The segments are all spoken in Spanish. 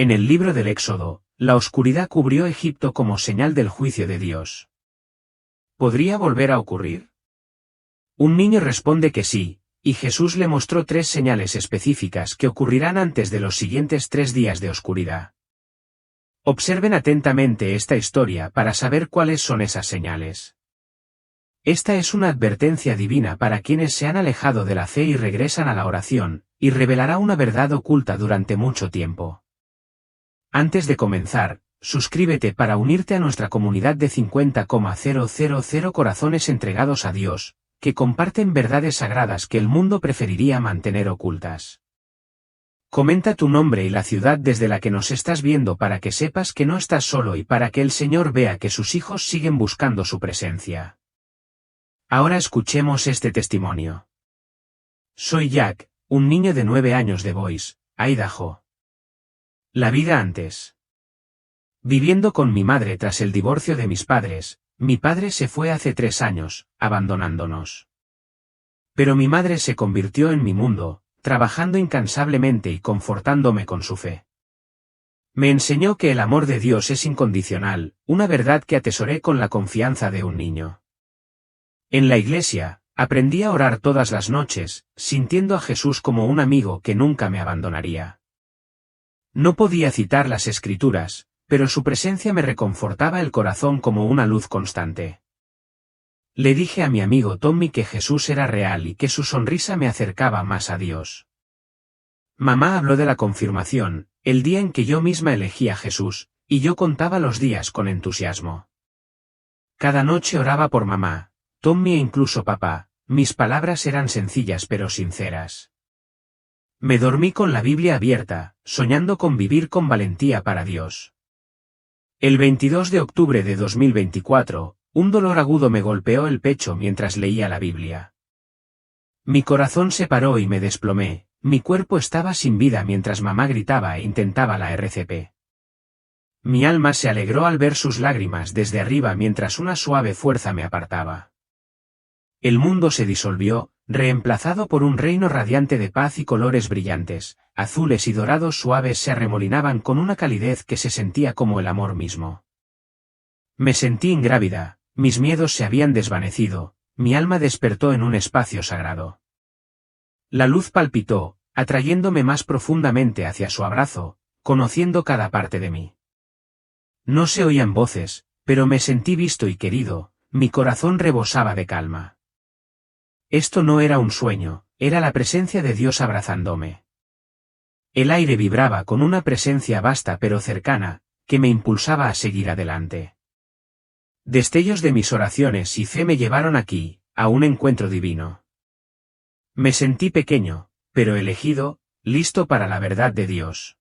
En el libro del Éxodo, la oscuridad cubrió Egipto como señal del juicio de Dios. ¿Podría volver a ocurrir? Un niño responde que sí, y Jesús le mostró 3 señales específicas que ocurrirán antes de los siguientes 3 días de oscuridad. Observen atentamente esta historia para saber cuáles son esas señales. Esta es una advertencia divina para quienes se han alejado de la fe y regresan a la oración, y revelará una verdad oculta durante mucho tiempo. Antes de comenzar, suscríbete para unirte a nuestra comunidad de 50,000 corazones entregados a Dios, que comparten verdades sagradas que el mundo preferiría mantener ocultas. Comenta tu nombre y la ciudad desde la que nos estás viendo para que sepas que no estás solo y para que el Señor vea que sus hijos siguen buscando su presencia. Ahora escuchemos este testimonio. Soy Jack, un niño de 9 años de Boise, Idaho. La vida antes. Viviendo con mi madre tras el divorcio de mis padres, mi padre se fue hace 3 años, abandonándonos. Pero mi madre se convirtió en mi mundo, trabajando incansablemente y confortándome con su fe. Me enseñó que el amor de Dios es incondicional, una verdad que atesoré con la confianza de un niño. En la iglesia, aprendí a orar todas las noches, sintiendo a Jesús como un amigo que nunca me abandonaría. No podía citar las Escrituras, pero su presencia me reconfortaba el corazón como una luz constante. Le dije a mi amigo Tommy que Jesús era real y que su sonrisa me acercaba más a Dios. Mamá habló de la confirmación, el día en que yo misma elegí a Jesús, y yo contaba los días con entusiasmo. Cada noche oraba por mamá, Tommy e incluso papá, mis palabras eran sencillas pero sinceras. Me dormí con la Biblia abierta, soñando con vivir con valentía para Dios. El 22 de octubre de 2024, un dolor agudo me golpeó el pecho mientras leía la Biblia. Mi corazón se paró y me desplomé, mi cuerpo estaba sin vida mientras mamá gritaba e intentaba la RCP. Mi alma se alegró al ver sus lágrimas desde arriba mientras una suave fuerza me apartaba. El mundo se disolvió, reemplazado por un reino radiante de paz y colores brillantes, azules y dorados suaves se arremolinaban con una calidez que se sentía como el amor mismo. Me sentí ingrávida, mis miedos se habían desvanecido, mi alma despertó en un espacio sagrado. La luz palpitó, atrayéndome más profundamente hacia su abrazo, conociendo cada parte de mí. No se oían voces, pero me sentí visto y querido, mi corazón rebosaba de calma. Esto no era un sueño, era la presencia de Dios abrazándome. El aire vibraba con una presencia vasta pero cercana, que me impulsaba a seguir adelante. Destellos de mis oraciones y fe me llevaron aquí, a un encuentro divino. Me sentí pequeño, pero elegido, listo para la verdad de Dios.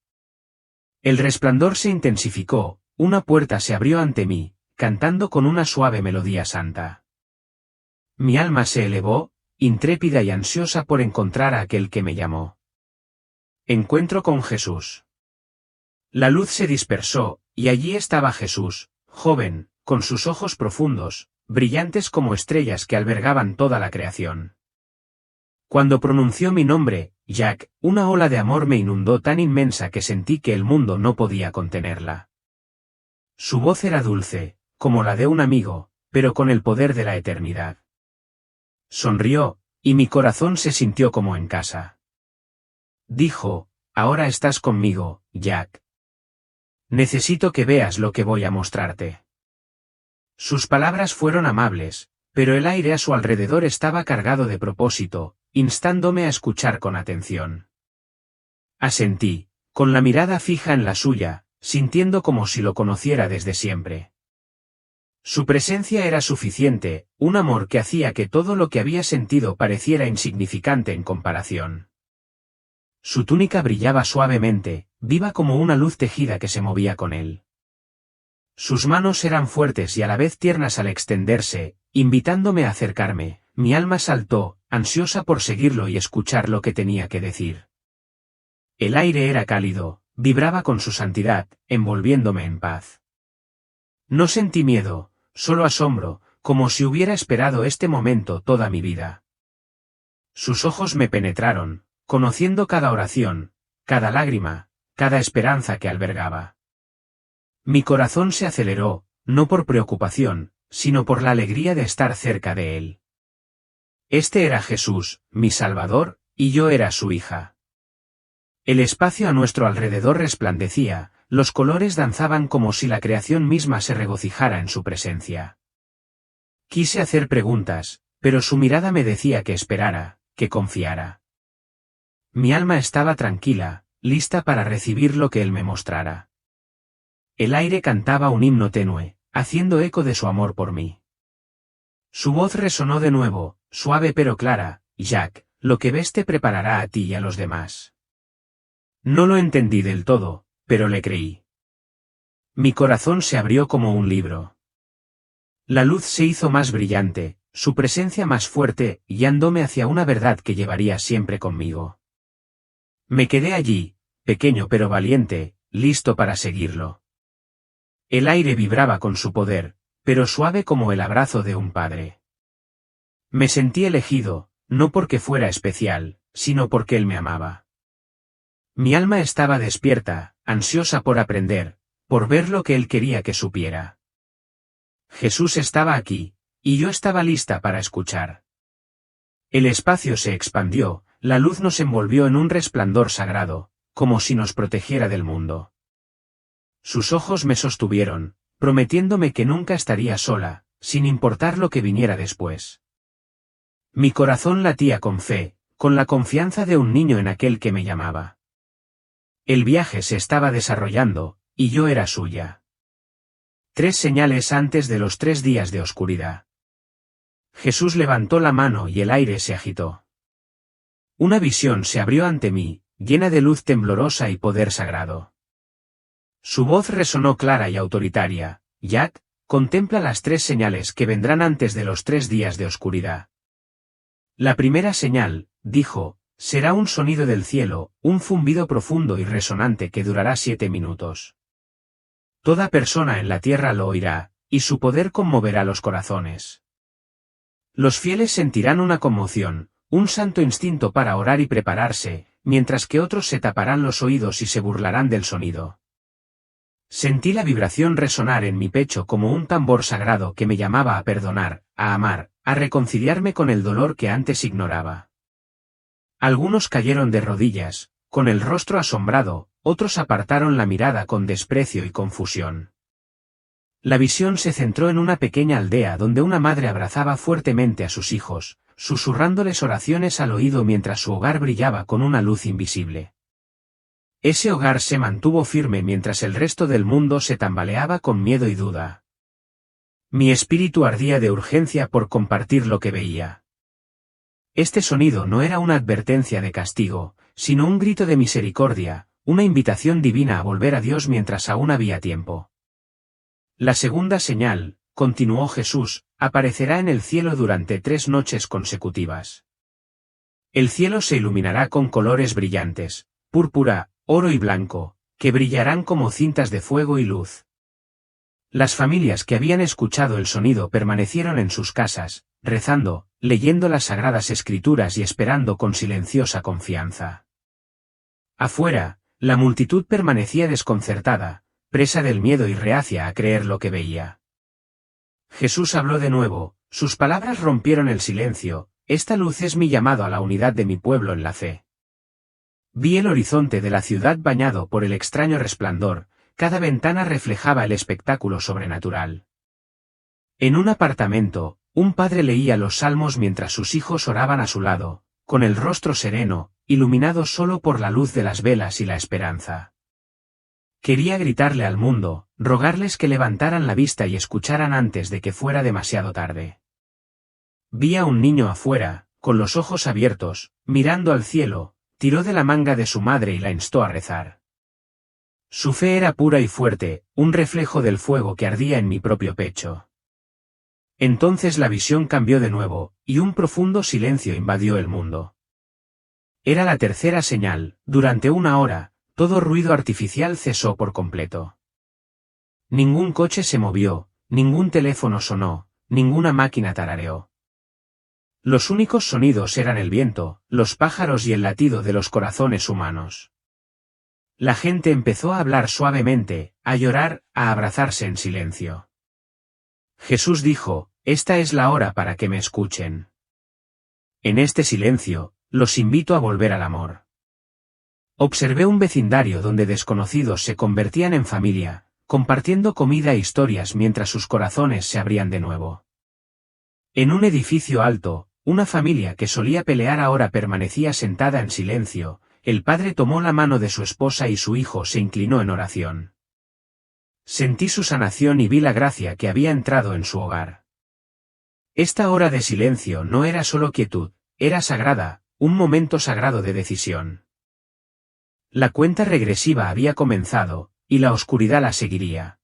El resplandor se intensificó, una puerta se abrió ante mí, cantando con una suave melodía santa. Mi alma se elevó, intrépida y ansiosa por encontrar a aquel que me llamó. Encuentro con Jesús. La luz se dispersó, y allí estaba Jesús, joven, con sus ojos profundos, brillantes como estrellas que albergaban toda la creación. Cuando pronunció mi nombre, Jack, una ola de amor me inundó tan inmensa que sentí que el mundo no podía contenerla. Su voz era dulce, como la de un amigo, pero con el poder de la eternidad. Sonrió, y mi corazón se sintió como en casa. Dijo, ahora estás conmigo, Jack. Necesito que veas lo que voy a mostrarte. Sus palabras fueron amables, pero el aire a su alrededor estaba cargado de propósito, instándome a escuchar con atención. Asentí, con la mirada fija en la suya, sintiendo como si lo conociera desde siempre. Su presencia era suficiente, un amor que hacía que todo lo que había sentido pareciera insignificante en comparación. Su túnica brillaba suavemente, viva como una luz tejida que se movía con él. Sus manos eran fuertes y a la vez tiernas al extenderse, invitándome a acercarme, mi alma saltó, ansiosa por seguirlo y escuchar lo que tenía que decir. El aire era cálido, vibraba con su santidad, envolviéndome en paz. No sentí miedo, solo asombro, como si hubiera esperado este momento toda mi vida. Sus ojos me penetraron, conociendo cada oración, cada lágrima, cada esperanza que albergaba. Mi corazón se aceleró, no por preocupación, sino por la alegría de estar cerca de él. Este era Jesús, mi Salvador, y yo era su hija. El espacio a nuestro alrededor resplandecía, los colores danzaban como si la creación misma se regocijara en su presencia. Quise hacer preguntas, pero su mirada me decía que esperara, que confiara. Mi alma estaba tranquila, lista para recibir lo que él me mostrara. El aire cantaba un himno tenue, haciendo eco de su amor por mí. Su voz resonó de nuevo, suave pero clara: Jack, lo que ves te preparará a ti y a los demás. No lo entendí del todo, pero le creí. Mi corazón se abrió como un libro. La luz se hizo más brillante, su presencia más fuerte, guiándome hacia una verdad que llevaría siempre conmigo. Me quedé allí, pequeño pero valiente, listo para seguirlo. El aire vibraba con su poder, pero suave como el abrazo de un padre. Me sentí elegido, no porque fuera especial, sino porque él me amaba. Mi alma estaba despierta, ansiosa por aprender, por ver lo que él quería que supiera. Jesús estaba aquí, y yo estaba lista para escuchar. El espacio se expandió, la luz nos envolvió en un resplandor sagrado, como si nos protegiera del mundo. Sus ojos me sostuvieron, prometiéndome que nunca estaría sola, sin importar lo que viniera después. Mi corazón latía con fe, con la confianza de un niño en aquel que me llamaba. El viaje se estaba desarrollando, y yo era suya. 3 señales antes de los 3 días de oscuridad. Jesús levantó la mano y el aire se agitó. Una visión se abrió ante mí, llena de luz temblorosa y poder sagrado. Su voz resonó clara y autoritaria: Jack, contempla las 3 señales que vendrán antes de los 3 días de oscuridad. La primera señal, dijo, será un sonido del cielo, un zumbido profundo y resonante que durará 7 minutos. Toda persona en la tierra lo oirá, y su poder conmoverá los corazones. Los fieles sentirán una conmoción, un santo instinto para orar y prepararse, mientras que otros se taparán los oídos y se burlarán del sonido. Sentí la vibración resonar en mi pecho como un tambor sagrado que me llamaba a perdonar, a amar, a reconciliarme con el dolor que antes ignoraba. Algunos cayeron de rodillas, con el rostro asombrado, otros apartaron la mirada con desprecio y confusión. La visión se centró en una pequeña aldea donde una madre abrazaba fuertemente a sus hijos, susurrándoles oraciones al oído mientras su hogar brillaba con una luz invisible. Ese hogar se mantuvo firme mientras el resto del mundo se tambaleaba con miedo y duda. Mi espíritu ardía de urgencia por compartir lo que veía. Este sonido no era una advertencia de castigo, sino un grito de misericordia, una invitación divina a volver a Dios mientras aún había tiempo. La segunda señal, continuó Jesús, aparecerá en el cielo durante 3 noches consecutivas. El cielo se iluminará con colores brillantes, púrpura, oro y blanco, que brillarán como cintas de fuego y luz. Las familias que habían escuchado el sonido permanecieron en sus casas, rezando, leyendo las sagradas escrituras y esperando con silenciosa confianza. Afuera, la multitud permanecía desconcertada, presa del miedo y reacia a creer lo que veía. Jesús habló de nuevo, sus palabras rompieron el silencio: esta luz es mi llamado a la unidad de mi pueblo en la fe. Vi el horizonte de la ciudad bañado por el extraño resplandor, cada ventana reflejaba el espectáculo sobrenatural. En un apartamento, un padre leía los salmos mientras sus hijos oraban a su lado, con el rostro sereno, iluminado solo por la luz de las velas y la esperanza. Quería gritarle al mundo, rogarles que levantaran la vista y escucharan antes de que fuera demasiado tarde. Vi a un niño afuera, con los ojos abiertos, mirando al cielo, tiró de la manga de su madre y la instó a rezar. Su fe era pura y fuerte, un reflejo del fuego que ardía en mi propio pecho. Entonces la visión cambió de nuevo, y un profundo silencio invadió el mundo. Era la tercera señal: durante 1 hora, todo ruido artificial cesó por completo. Ningún coche se movió, ningún teléfono sonó, ninguna máquina tarareó. Los únicos sonidos eran el viento, los pájaros y el latido de los corazones humanos. La gente empezó a hablar suavemente, a llorar, a abrazarse en silencio. Jesús dijo, «Esta es la hora para que me escuchen». En este silencio, los invito a volver al amor. Observé un vecindario donde desconocidos se convertían en familia, compartiendo comida e historias mientras sus corazones se abrían de nuevo. En un edificio alto, una familia que solía pelear ahora permanecía sentada en silencio. El padre tomó la mano de su esposa y su hijo se inclinó en oración. Sentí su sanación y vi la gracia que había entrado en su hogar. Esta hora de silencio no era solo quietud, era sagrada, un momento sagrado de decisión. La cuenta regresiva había comenzado, y la oscuridad la seguiría.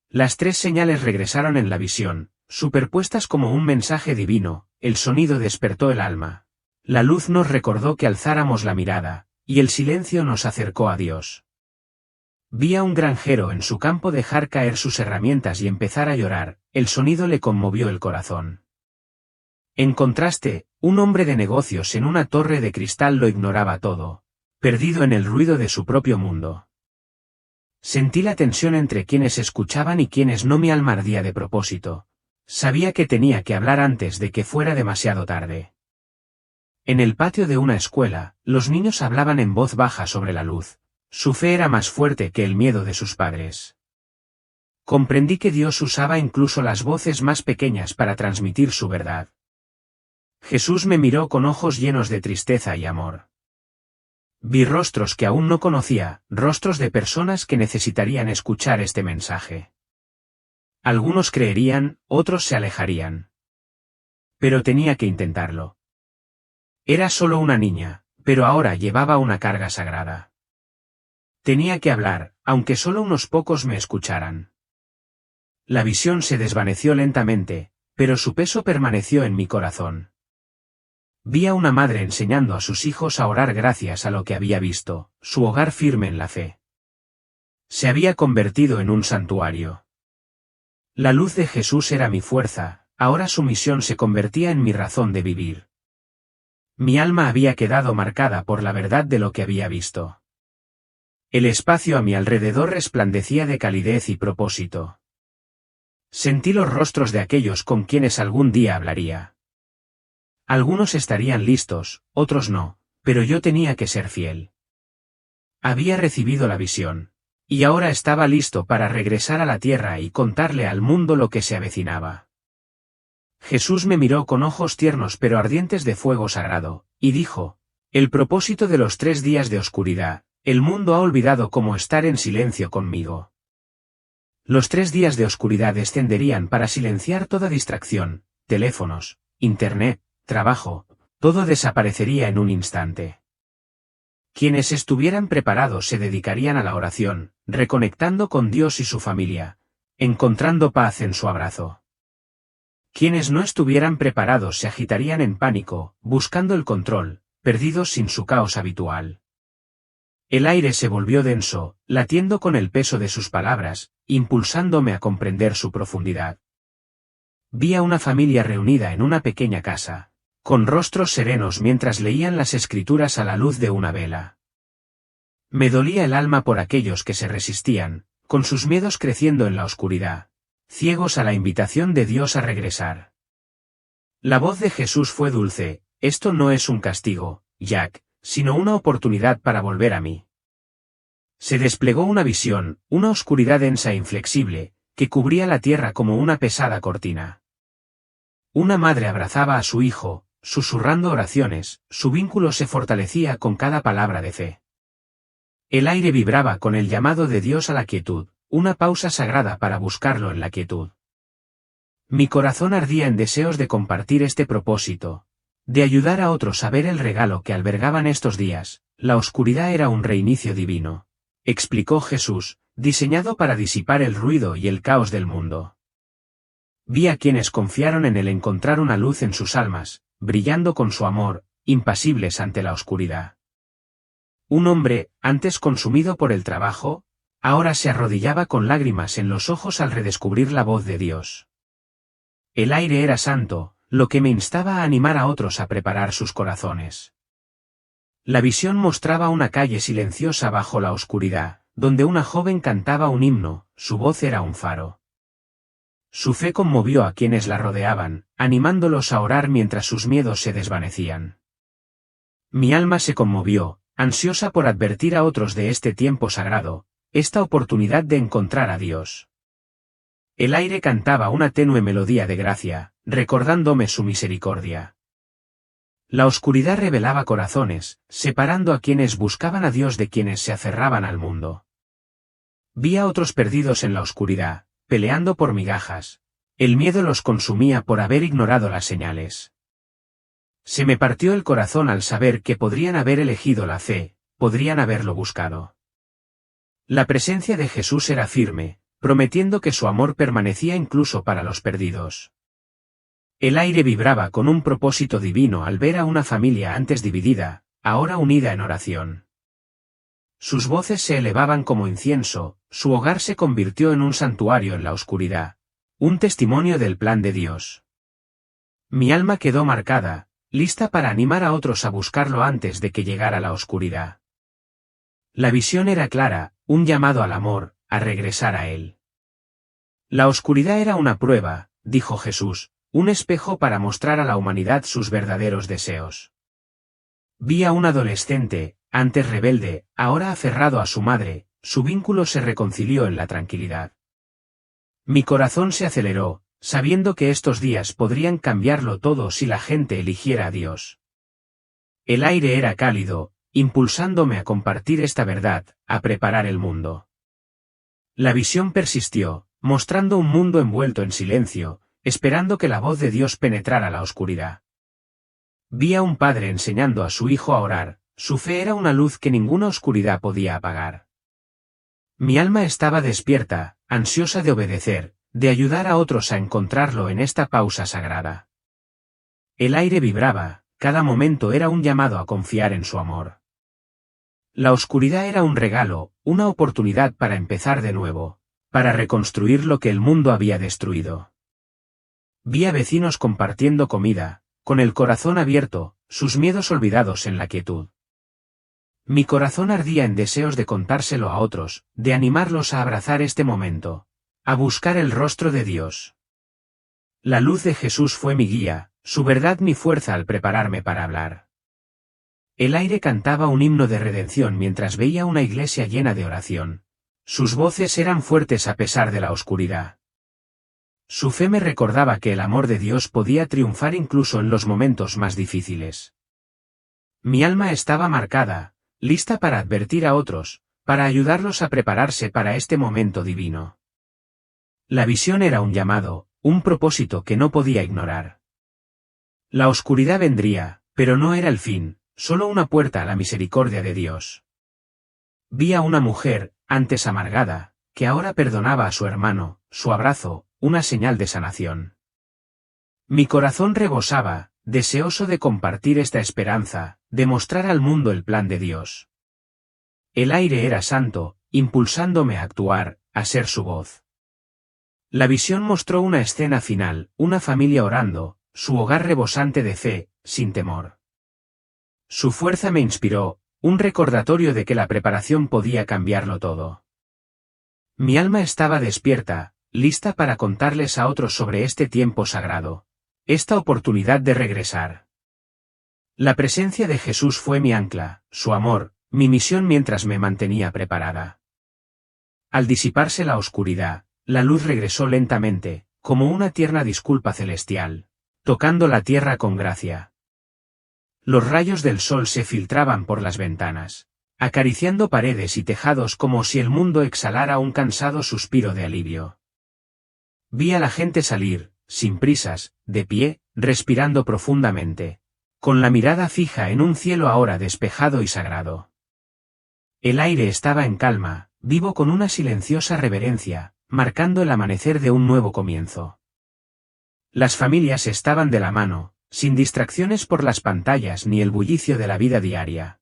Las 3 señales regresaron en la visión, superpuestas como un mensaje divino. El sonido despertó el alma. La luz nos recordó que alzáramos la mirada, y el silencio nos acercó a Dios. Vi a un granjero en su campo dejar caer sus herramientas y empezar a llorar. El sonido le conmovió el corazón. En contraste, un hombre de negocios en una torre de cristal lo ignoraba todo, perdido en el ruido de su propio mundo. Sentí la tensión entre quienes escuchaban y quienes no. Mi alma ardía de propósito. Sabía que tenía que hablar antes de que fuera demasiado tarde. En el patio de una escuela, los niños hablaban en voz baja sobre la luz. Su fe era más fuerte que el miedo de sus padres. Comprendí que Dios usaba incluso las voces más pequeñas para transmitir su verdad. Jesús me miró con ojos llenos de tristeza y amor. Vi rostros que aún no conocía, rostros de personas que necesitarían escuchar este mensaje. Algunos creerían, otros se alejarían. Pero tenía que intentarlo. Era solo una niña, pero ahora llevaba una carga sagrada. Tenía que hablar, aunque solo unos pocos me escucharan. La visión se desvaneció lentamente, pero su peso permaneció en mi corazón. Vi a una madre enseñando a sus hijos a orar gracias a lo que había visto, su hogar firme en la fe. Se había convertido en un santuario. La luz de Jesús era mi fuerza, ahora su misión se convertía en mi razón de vivir. Mi alma había quedado marcada por la verdad de lo que había visto. El espacio a mi alrededor resplandecía de calidez y propósito. Sentí los rostros de aquellos con quienes algún día hablaría. Algunos estarían listos, otros no, pero yo tenía que ser fiel. Había recibido la visión, y ahora estaba listo para regresar a la tierra y contarle al mundo lo que se avecinaba. Jesús me miró con ojos tiernos pero ardientes de fuego sagrado, y dijo, «El propósito de los 3 días de oscuridad, el mundo ha olvidado cómo estar en silencio conmigo». Los 3 días de oscuridad descenderían para silenciar toda distracción, teléfonos, internet, trabajo, todo desaparecería en un instante. Quienes estuvieran preparados se dedicarían a la oración, reconectando con Dios y su familia, encontrando paz en su abrazo. Quienes no estuvieran preparados se agitarían en pánico, buscando el control, perdidos sin su caos habitual. El aire se volvió denso, latiendo con el peso de sus palabras, impulsándome a comprender su profundidad. Vi a una familia reunida en una pequeña casa, con rostros serenos mientras leían las escrituras a la luz de una vela. Me dolía el alma por aquellos que se resistían, con sus miedos creciendo en la oscuridad, ciegos a la invitación de Dios a regresar. La voz de Jesús fue dulce, «Esto no es un castigo, Jack, sino una oportunidad para volver a mí». Se desplegó una visión, una oscuridad densa e inflexible, que cubría la tierra como una pesada cortina. Una madre abrazaba a su hijo, susurrando oraciones, su vínculo se fortalecía con cada palabra de fe. El aire vibraba con el llamado de Dios a la quietud, una pausa sagrada para buscarlo en la quietud. Mi corazón ardía en deseos de compartir este propósito, de ayudar a otros a ver el regalo que albergaban estos días. La oscuridad era un reinicio divino, explicó Jesús, diseñado para disipar el ruido y el caos del mundo. Vi a quienes confiaron en él encontrar una luz en sus almas, brillando con su amor, impasibles ante la oscuridad. Un hombre, antes consumido por el trabajo, ahora se arrodillaba con lágrimas en los ojos al redescubrir la voz de Dios. El aire era santo, lo que me instaba a animar a otros a preparar sus corazones. La visión mostraba una calle silenciosa bajo la oscuridad, donde una joven cantaba un himno, su voz era un faro. Su fe conmovió a quienes la rodeaban, animándolos a orar mientras sus miedos se desvanecían. Mi alma se conmovió, ansiosa por advertir a otros de este tiempo sagrado, esta oportunidad de encontrar a Dios. El aire cantaba una tenue melodía de gracia, recordándome su misericordia. La oscuridad revelaba corazones, separando a quienes buscaban a Dios de quienes se aferraban al mundo. Vi a otros perdidos en la oscuridad, peleando por migajas. El miedo los consumía por haber ignorado las señales. Se me partió el corazón al saber que podrían haber elegido la fe, podrían haberlo buscado. La presencia de Jesús era firme, prometiendo que su amor permanecía incluso para los perdidos. El aire vibraba con un propósito divino al ver a una familia antes dividida, ahora unida en oración. Sus voces se elevaban como incienso, su hogar se convirtió en un santuario en la oscuridad, un testimonio del plan de Dios. Mi alma quedó marcada, lista para animar a otros a buscarlo antes de que llegara la oscuridad. La visión era clara, un llamado al amor, a regresar a Él. La oscuridad era una prueba, dijo Jesús, un espejo para mostrar a la humanidad sus verdaderos deseos. Vi a un adolescente, antes rebelde, ahora aferrado a su madre, su vínculo se reconcilió en la tranquilidad. Mi corazón se aceleró, sabiendo que estos días podrían cambiarlo todo si la gente eligiera a Dios. El aire era cálido, impulsándome a compartir esta verdad, a preparar el mundo. La visión persistió, mostrando un mundo envuelto en silencio, esperando que la voz de Dios penetrara la oscuridad. Vi a un padre enseñando a su hijo a orar, su fe era una luz que ninguna oscuridad podía apagar. Mi alma estaba despierta, ansiosa de obedecer, de ayudar a otros a encontrarlo en esta pausa sagrada. El aire vibraba, cada momento era un llamado a confiar en su amor. La oscuridad era un regalo, una oportunidad para empezar de nuevo, para reconstruir lo que el mundo había destruido. Vi a vecinos compartiendo comida, con el corazón abierto, sus miedos olvidados en la quietud. Mi corazón ardía en deseos de contárselo a otros, de animarlos a abrazar este momento, a buscar el rostro de Dios. La luz de Jesús fue mi guía, su verdad mi fuerza al prepararme para hablar. El aire cantaba un himno de redención mientras veía una iglesia llena de oración. Sus voces eran fuertes a pesar de la oscuridad. Su fe me recordaba que el amor de Dios podía triunfar incluso en los momentos más difíciles. Mi alma estaba marcada, lista para advertir a otros, para ayudarlos a prepararse para este momento divino. La visión era un llamado, un propósito que no podía ignorar. La oscuridad vendría, pero no era el fin, solo una puerta a la misericordia de Dios. Vi a una mujer, antes amargada, que ahora perdonaba a su hermano, su abrazo, una señal de sanación. Mi corazón rebosaba, deseoso de compartir esta esperanza, de mostrar al mundo el plan de Dios. El aire era santo, impulsándome a actuar, a ser su voz. La visión mostró una escena final, una familia orando, su hogar rebosante de fe, sin temor. Su fuerza me inspiró, un recordatorio de que la preparación podía cambiarlo todo. Mi alma estaba despierta, lista para contarles a otros sobre este tiempo sagrado, esta oportunidad de regresar. La presencia de Jesús fue mi ancla, su amor, mi misión mientras me mantenía preparada. Al disiparse la oscuridad, la luz regresó lentamente, como una tierna disculpa celestial, tocando la tierra con gracia. Los rayos del sol se filtraban por las ventanas, acariciando paredes y tejados como si el mundo exhalara un cansado suspiro de alivio. Vi a la gente salir, sin prisas, de pie, respirando profundamente, con la mirada fija en un cielo ahora despejado y sagrado. El aire estaba en calma, vivo con una silenciosa reverencia, marcando el amanecer de un nuevo comienzo. Las familias estaban de la mano, sin distracciones por las pantallas ni el bullicio de la vida diaria.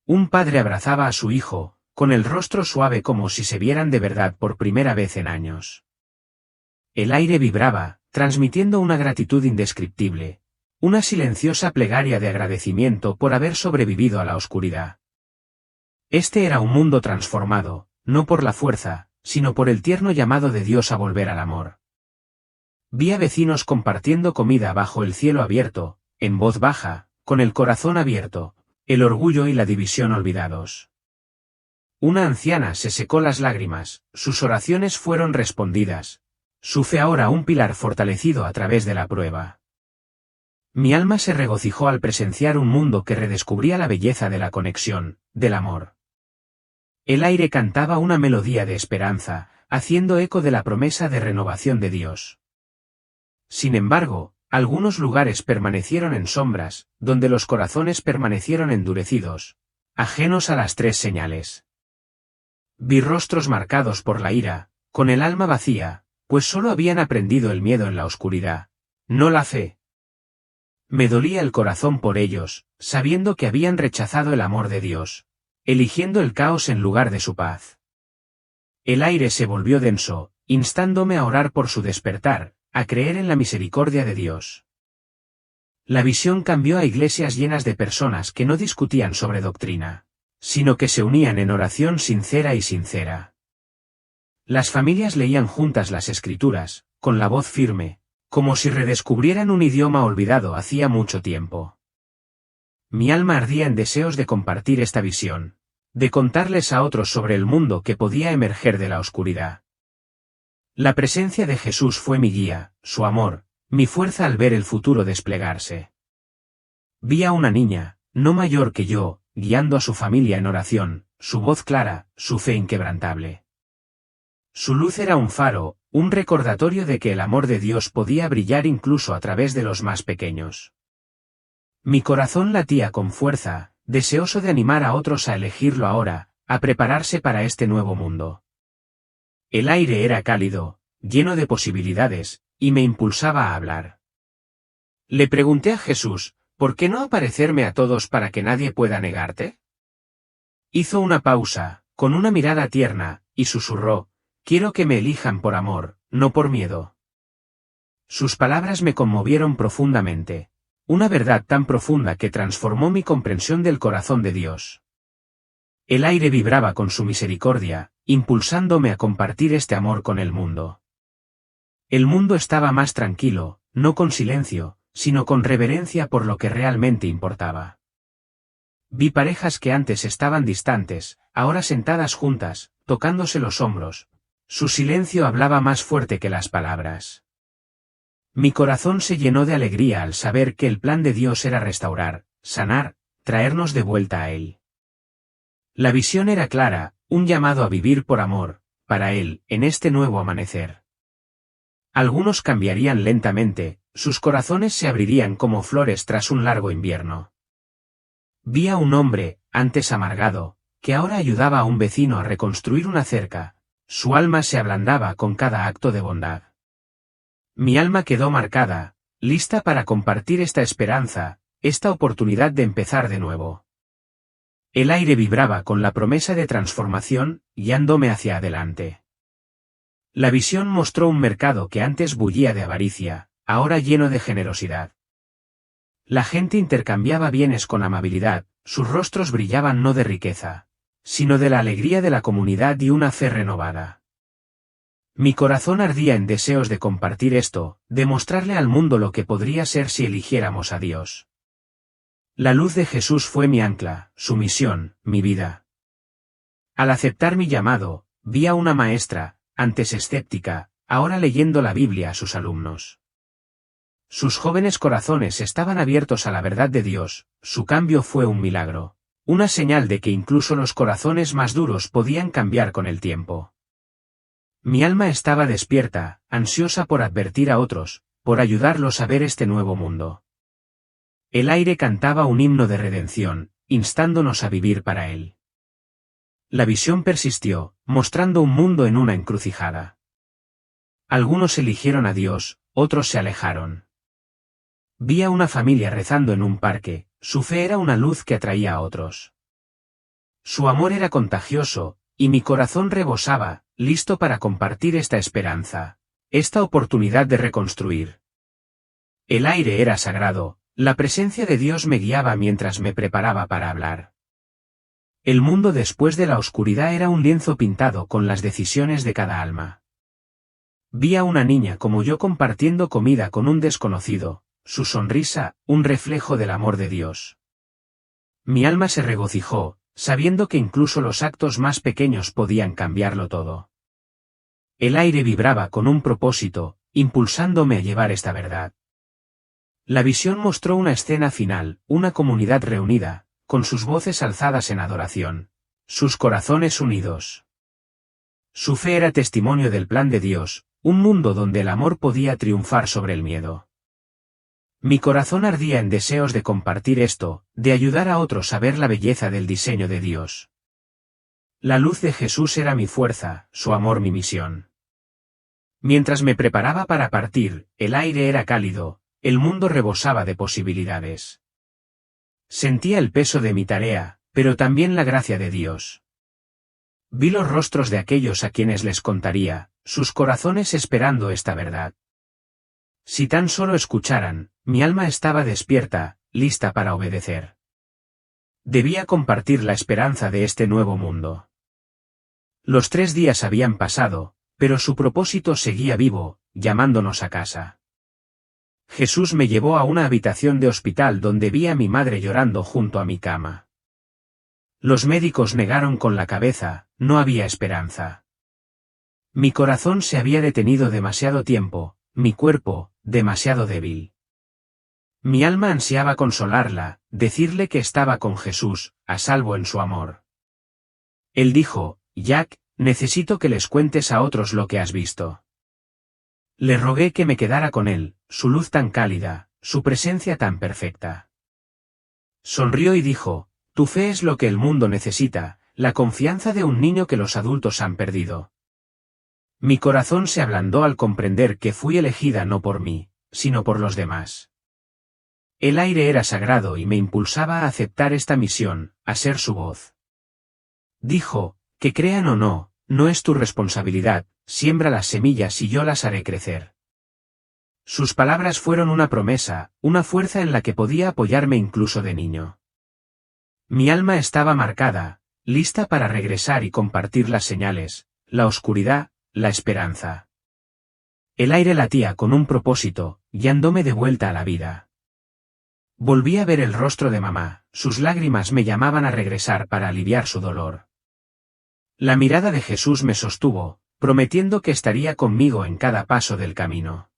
Un padre abrazaba a su hijo, con el rostro suave como si se vieran de verdad por primera vez en años. El aire vibraba, transmitiendo una gratitud indescriptible, Una silenciosa plegaria de agradecimiento por haber sobrevivido a la oscuridad. Este era un mundo transformado, no por la fuerza, sino por el tierno llamado de Dios a volver al amor. Vi a vecinos compartiendo comida bajo el cielo abierto, en voz baja, con el corazón abierto, el orgullo y la división olvidados. Una anciana se secó las lágrimas, sus oraciones fueron respondidas. Su fe ahora un pilar fortalecido a través de la prueba. Mi alma se regocijó al presenciar un mundo que redescubría la belleza de la conexión, del amor. El aire cantaba una melodía de esperanza, haciendo eco de la promesa de renovación de Dios. Sin embargo, algunos lugares permanecieron en sombras, donde los corazones permanecieron endurecidos, ajenos a las tres señales. Vi rostros marcados por la ira, con el alma vacía, pues solo habían aprendido el miedo en la oscuridad, no la fe. Me dolía el corazón por ellos, sabiendo que habían rechazado el amor de Dios, eligiendo el caos en lugar de su paz. El aire se volvió denso, instándome a orar por su despertar, a creer en la misericordia de Dios. La visión cambió a iglesias llenas de personas que no discutían sobre doctrina, sino que se unían en oración sincera y sincera. Las familias leían juntas las Escrituras, con la voz firme, como si redescubrieran un idioma olvidado hacía mucho tiempo. Mi alma ardía en deseos de compartir esta visión, de contarles a otros sobre el mundo que podía emerger de la oscuridad. La presencia de Jesús fue mi guía, su amor, mi fuerza al ver el futuro desplegarse. Vi a una niña, no mayor que yo, guiando a su familia en oración, su voz clara, su fe inquebrantable. Su luz era un faro, un recordatorio de que el amor de Dios podía brillar incluso a través de los más pequeños. Mi corazón latía con fuerza, deseoso de animar a otros a elegirlo ahora, a prepararse para este nuevo mundo. El aire era cálido, lleno de posibilidades, y me impulsaba a hablar. Le pregunté a Jesús, ¿por qué no aparecerme a todos para que nadie pueda negarte? Hizo una pausa, con una mirada tierna, y susurró, quiero que me elijan por amor, no por miedo. Sus palabras me conmovieron profundamente, una verdad tan profunda que transformó mi comprensión del corazón de Dios. El aire vibraba con su misericordia, impulsándome a compartir este amor con el mundo. El mundo estaba más tranquilo, no con silencio, sino con reverencia por lo que realmente importaba. Vi parejas que antes estaban distantes, ahora sentadas juntas, tocándose los hombros. Su silencio hablaba más fuerte que las palabras. Mi corazón se llenó de alegría al saber que el plan de Dios era restaurar, sanar, traernos de vuelta a Él. La visión era clara, un llamado a vivir por amor, para Él, en este nuevo amanecer. Algunos cambiarían lentamente, sus corazones se abrirían como flores tras un largo invierno. Vi a un hombre, antes amargado, que ahora ayudaba a un vecino a reconstruir una cerca, su alma se ablandaba con cada acto de bondad. Mi alma quedó marcada, lista para compartir esta esperanza, esta oportunidad de empezar de nuevo. El aire vibraba con la promesa de transformación, guiándome hacia adelante. La visión mostró un mercado que antes bullía de avaricia, ahora lleno de generosidad. La gente intercambiaba bienes con amabilidad, sus rostros brillaban no de riqueza, sino de la alegría de la comunidad y una fe renovada. Mi corazón ardía en deseos de compartir esto, de mostrarle al mundo lo que podría ser si eligiéramos a Dios. La luz de Jesús fue mi ancla, su misión, mi vida. Al aceptar mi llamado, vi a una maestra, antes escéptica, ahora leyendo la Biblia a sus alumnos. Sus jóvenes corazones estaban abiertos a la verdad de Dios, su cambio fue un milagro, una señal de que incluso los corazones más duros podían cambiar con el tiempo. Mi alma estaba despierta, ansiosa por advertir a otros, por ayudarlos a ver este nuevo mundo. El aire cantaba un himno de redención, instándonos a vivir para él. La visión persistió, mostrando un mundo en una encrucijada. Algunos eligieron a Dios, otros se alejaron. Vi a una familia rezando en un parque, su fe era una luz que atraía a otros. Su amor era contagioso, y mi corazón rebosaba, listo para compartir esta esperanza, esta oportunidad de reconstruir. El aire era sagrado, La presencia de Dios me guiaba mientras me preparaba para hablar. El mundo después de la oscuridad era un lienzo pintado con las decisiones de cada alma. Vi a una niña como yo compartiendo comida con un desconocido, su sonrisa, un reflejo del amor de Dios. Mi alma se regocijó, sabiendo que incluso los actos más pequeños podían cambiarlo todo. El aire vibraba con un propósito, impulsándome a llevar esta verdad. La visión mostró una escena final, una comunidad reunida, con sus voces alzadas en adoración, sus corazones unidos. Su fe era testimonio del plan de Dios, un mundo donde el amor podía triunfar sobre el miedo. Mi corazón ardía en deseos de compartir esto, de ayudar a otros a ver la belleza del diseño de Dios. La luz de Jesús era mi fuerza, su amor mi misión. Mientras me preparaba para partir, el aire era cálido, el mundo rebosaba de posibilidades. Sentía el peso de mi tarea, pero también la gracia de Dios. Vi los rostros de aquellos a quienes les contaría, sus corazones esperando esta verdad. Si tan solo escucharan, mi alma estaba despierta, lista para obedecer. Debía compartir la esperanza de este nuevo mundo. Los 3 días habían pasado, pero su propósito seguía vivo, llamándonos a casa. Jesús me llevó a una habitación de hospital donde vi a mi madre llorando junto a mi cama. Los médicos negaron con la cabeza, no había esperanza. Mi corazón se había detenido demasiado tiempo, mi cuerpo, demasiado débil. Mi alma ansiaba consolarla, decirle que estaba con Jesús, a salvo en su amor. Él dijo, Jack, necesito que les cuentes a otros lo que has visto. Le rogué que me quedara con él, su luz tan cálida, su presencia tan perfecta. Sonrió y dijo, tu fe es lo que el mundo necesita, la confianza de un niño que los adultos han perdido. Mi corazón se ablandó al comprender que fui elegida no por mí, sino por los demás. El aire era sagrado y me impulsaba a aceptar esta misión, a ser su voz. Dijo, que crean o no, no es tu responsabilidad, siembra las semillas y yo las haré crecer. Sus palabras fueron una promesa, una fuerza en la que podía apoyarme incluso de niño. Mi alma estaba marcada, lista para regresar y compartir las señales, la oscuridad, la esperanza. El aire latía con un propósito, guiándome de vuelta a la vida. Volví a ver el rostro de mamá, sus lágrimas me llamaban a regresar para aliviar su dolor. La mirada de Jesús me sostuvo, prometiendo que estaría conmigo en cada paso del camino.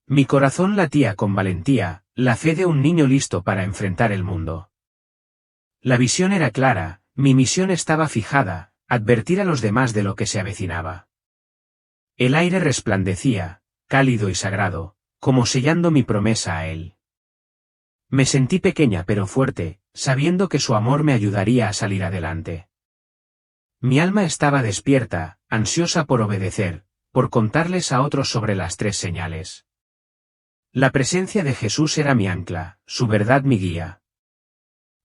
Mi corazón latía con valentía, la fe de un niño listo para enfrentar el mundo. La visión era clara, mi misión estaba fijada, advertir a los demás de lo que se avecinaba. El aire resplandecía, cálido y sagrado, como sellando mi promesa a él. Me sentí pequeña pero fuerte, sabiendo que su amor me ayudaría a salir adelante. Mi alma estaba despierta, ansiosa por obedecer, por contarles a otros sobre las 3 señales. La presencia de Jesús era mi ancla, su verdad mi guía.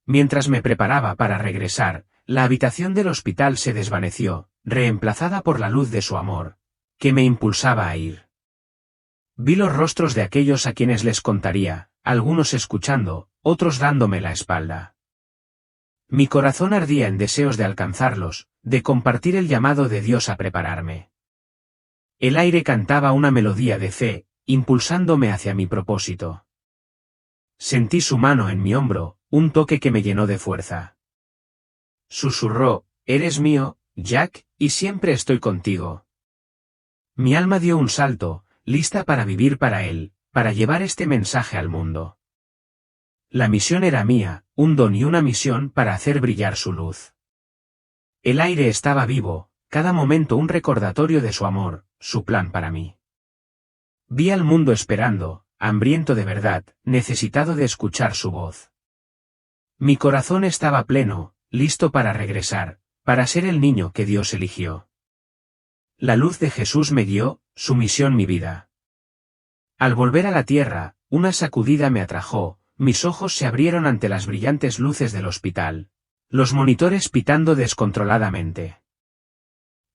Mientras me preparaba para regresar, la habitación del hospital se desvaneció, reemplazada por la luz de su amor, que me impulsaba a ir. Vi los rostros de aquellos a quienes les contaría, algunos escuchando, otros dándome la espalda. Mi corazón ardía en deseos de alcanzarlos, de compartir el llamado de Dios a prepararme. El aire cantaba una melodía de fe, impulsándome hacia mi propósito. Sentí su mano en mi hombro, un toque que me llenó de fuerza. Susurró, eres mío, Jack, y siempre estoy contigo. Mi alma dio un salto, lista para vivir para él, para llevar este mensaje al mundo. La misión era mía, un don y una misión para hacer brillar su luz. El aire estaba vivo, cada momento un recordatorio de su amor, su plan para mí. Vi al mundo esperando, hambriento de verdad, necesitado de escuchar su voz. Mi corazón estaba pleno, listo para regresar, para ser el niño que Dios eligió. La luz de Jesús me guió, su misión mi vida. Al volver a la tierra, una sacudida me atrajo, mis ojos se abrieron ante las brillantes luces del hospital, los monitores pitando descontroladamente.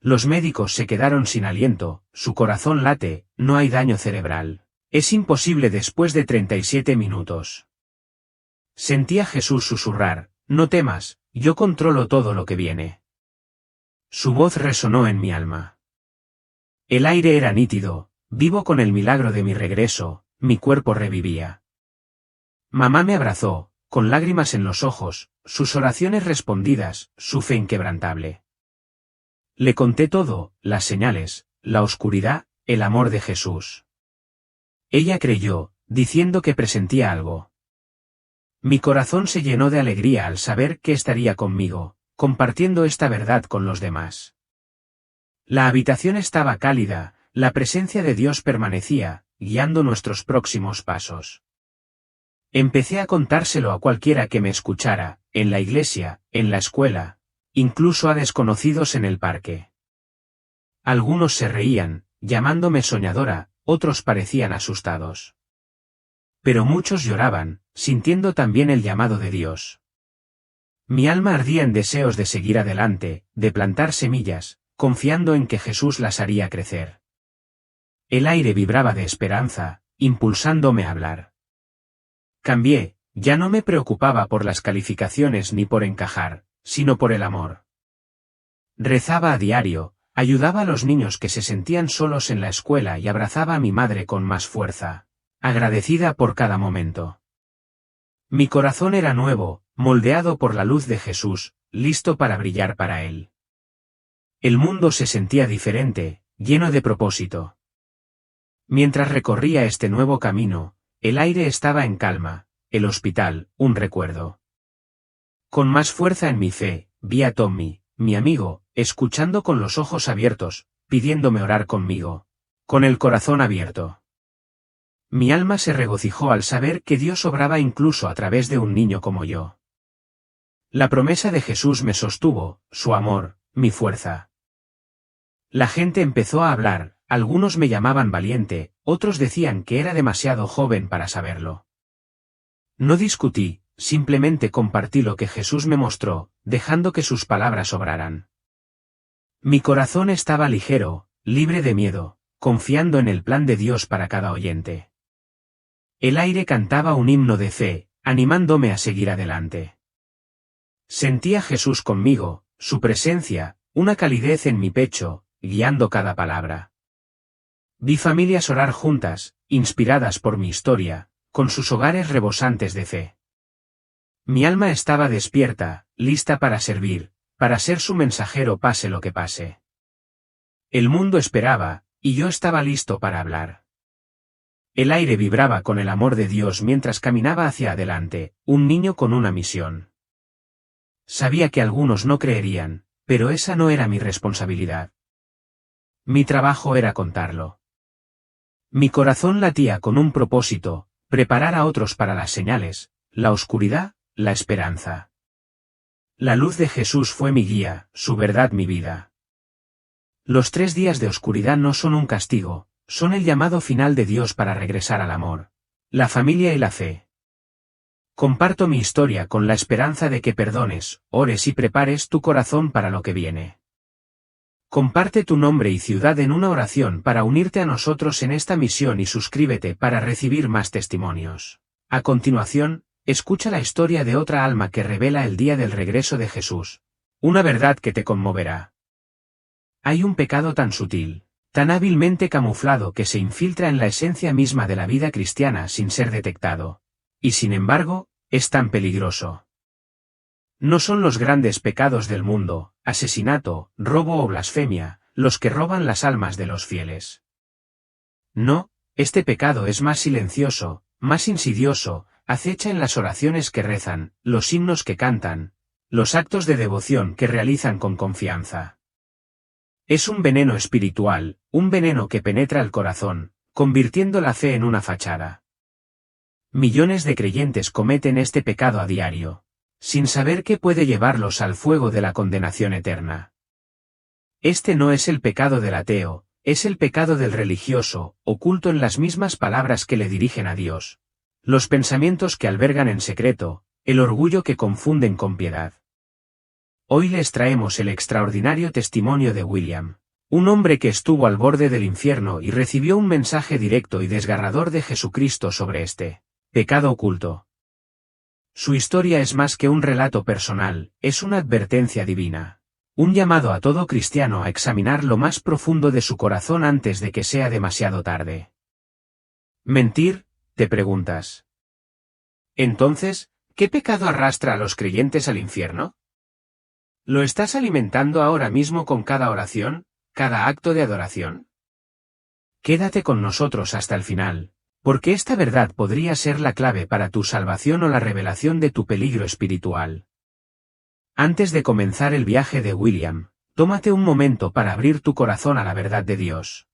Los médicos se quedaron sin aliento, su corazón late, no hay daño cerebral. Es imposible después de 37 minutos. Sentí a Jesús susurrar, no temas, yo controlo todo lo que viene. Su voz resonó en mi alma. El aire era nítido, vivo con el milagro de mi regreso, mi cuerpo revivía. Mamá me abrazó, con lágrimas en los ojos, sus oraciones respondidas, su fe inquebrantable. Le conté todo, las señales, la oscuridad, el amor de Jesús. Ella creyó, diciendo que presentía algo. Mi corazón se llenó de alegría al saber que estaría conmigo, compartiendo esta verdad con los demás. La habitación estaba cálida, la presencia de Dios permanecía, guiando nuestros próximos pasos. Empecé a contárselo a cualquiera que me escuchara, en la iglesia, en la escuela, incluso a desconocidos en el parque. Algunos se reían, llamándome soñadora, otros parecían asustados. Pero muchos lloraban, sintiendo también el llamado de Dios. Mi alma ardía en deseos de seguir adelante, de plantar semillas, confiando en que Jesús las haría crecer. El aire vibraba de esperanza, impulsándome a hablar. Cambié, ya no me preocupaba por las calificaciones ni por encajar, sino por el amor. Rezaba a diario, ayudaba a los niños que se sentían solos en la escuela y abrazaba a mi madre con más fuerza, agradecida por cada momento. Mi corazón era nuevo, moldeado por la luz de Jesús, listo para brillar para Él. El mundo se sentía diferente, lleno de propósito. Mientras recorría este nuevo camino, el aire estaba en calma, el hospital, un recuerdo. Con más fuerza en mi fe, vi a Tommy, mi amigo, escuchando con los ojos abiertos, pidiéndome orar conmigo, con el corazón abierto. Mi alma se regocijó al saber que Dios obraba incluso a través de un niño como yo. La promesa de Jesús me sostuvo, su amor, mi fuerza. La gente empezó a hablar, algunos me llamaban valiente, otros decían que era demasiado joven para saberlo. No discutí, simplemente compartí lo que Jesús me mostró, dejando que sus palabras obraran. Mi corazón estaba ligero, libre de miedo, confiando en el plan de Dios para cada oyente. El aire cantaba un himno de fe, animándome a seguir adelante. Sentí a Jesús conmigo, su presencia, una calidez en mi pecho, guiando cada palabra. Vi familias orar juntas, inspiradas por mi historia, con sus hogares rebosantes de fe. Mi alma estaba despierta, lista para servir, para ser su mensajero pase lo que pase. El mundo esperaba, y yo estaba listo para hablar. El aire vibraba con el amor de Dios mientras caminaba hacia adelante, un niño con una misión. Sabía que algunos no creerían, pero esa no era mi responsabilidad. Mi trabajo era contarlo. Mi corazón latía con un propósito, preparar a otros para las señales, la oscuridad, la esperanza. La luz de Jesús fue mi guía, su verdad mi vida. Los 3 días de oscuridad no son un castigo, son el llamado final de Dios para regresar al amor, la familia y la fe. Comparto mi historia con la esperanza de que perdones, ores y prepares tu corazón para lo que viene. Comparte tu nombre y ciudad en una oración para unirte a nosotros en esta misión y suscríbete para recibir más testimonios. A continuación, escucha la historia de otra alma que revela el día del regreso de Jesús, una verdad que te conmoverá. Hay un pecado tan sutil, tan hábilmente camuflado que se infiltra en la esencia misma de la vida cristiana sin ser detectado. Y sin embargo, es tan peligroso. No son los grandes pecados del mundo, asesinato, robo o blasfemia, los que roban las almas de los fieles. No, este pecado es más silencioso, más insidioso, acecha en las oraciones que rezan, los himnos que cantan, los actos de devoción que realizan con confianza. Es un veneno espiritual, un veneno que penetra el corazón, convirtiendo la fe en una fachada. Millones de creyentes cometen este pecado a diario, sin saber que puede llevarlos al fuego de la condenación eterna. Este no es el pecado del ateo, es el pecado del religioso, oculto en las mismas palabras que le dirigen a Dios, los pensamientos que albergan en secreto, el orgullo que confunden con piedad. Hoy les traemos el extraordinario testimonio de William, Un hombre que estuvo al borde del infierno y recibió un mensaje directo y desgarrador de Jesucristo sobre este pecado oculto. Su historia es más que un relato personal, es una advertencia divina. Un llamado a todo cristiano a examinar lo más profundo de su corazón antes de que sea demasiado tarde. ¿Mentir?, te preguntas. Entonces, ¿qué pecado arrastra a los creyentes al infierno? ¿Lo estás alimentando ahora mismo con cada oración, cada acto de adoración? Quédate con nosotros hasta el final, porque esta verdad podría ser la clave para tu salvación o la revelación de tu peligro espiritual. Antes de comenzar el viaje de William, tómate un momento para abrir tu corazón a la verdad de Dios.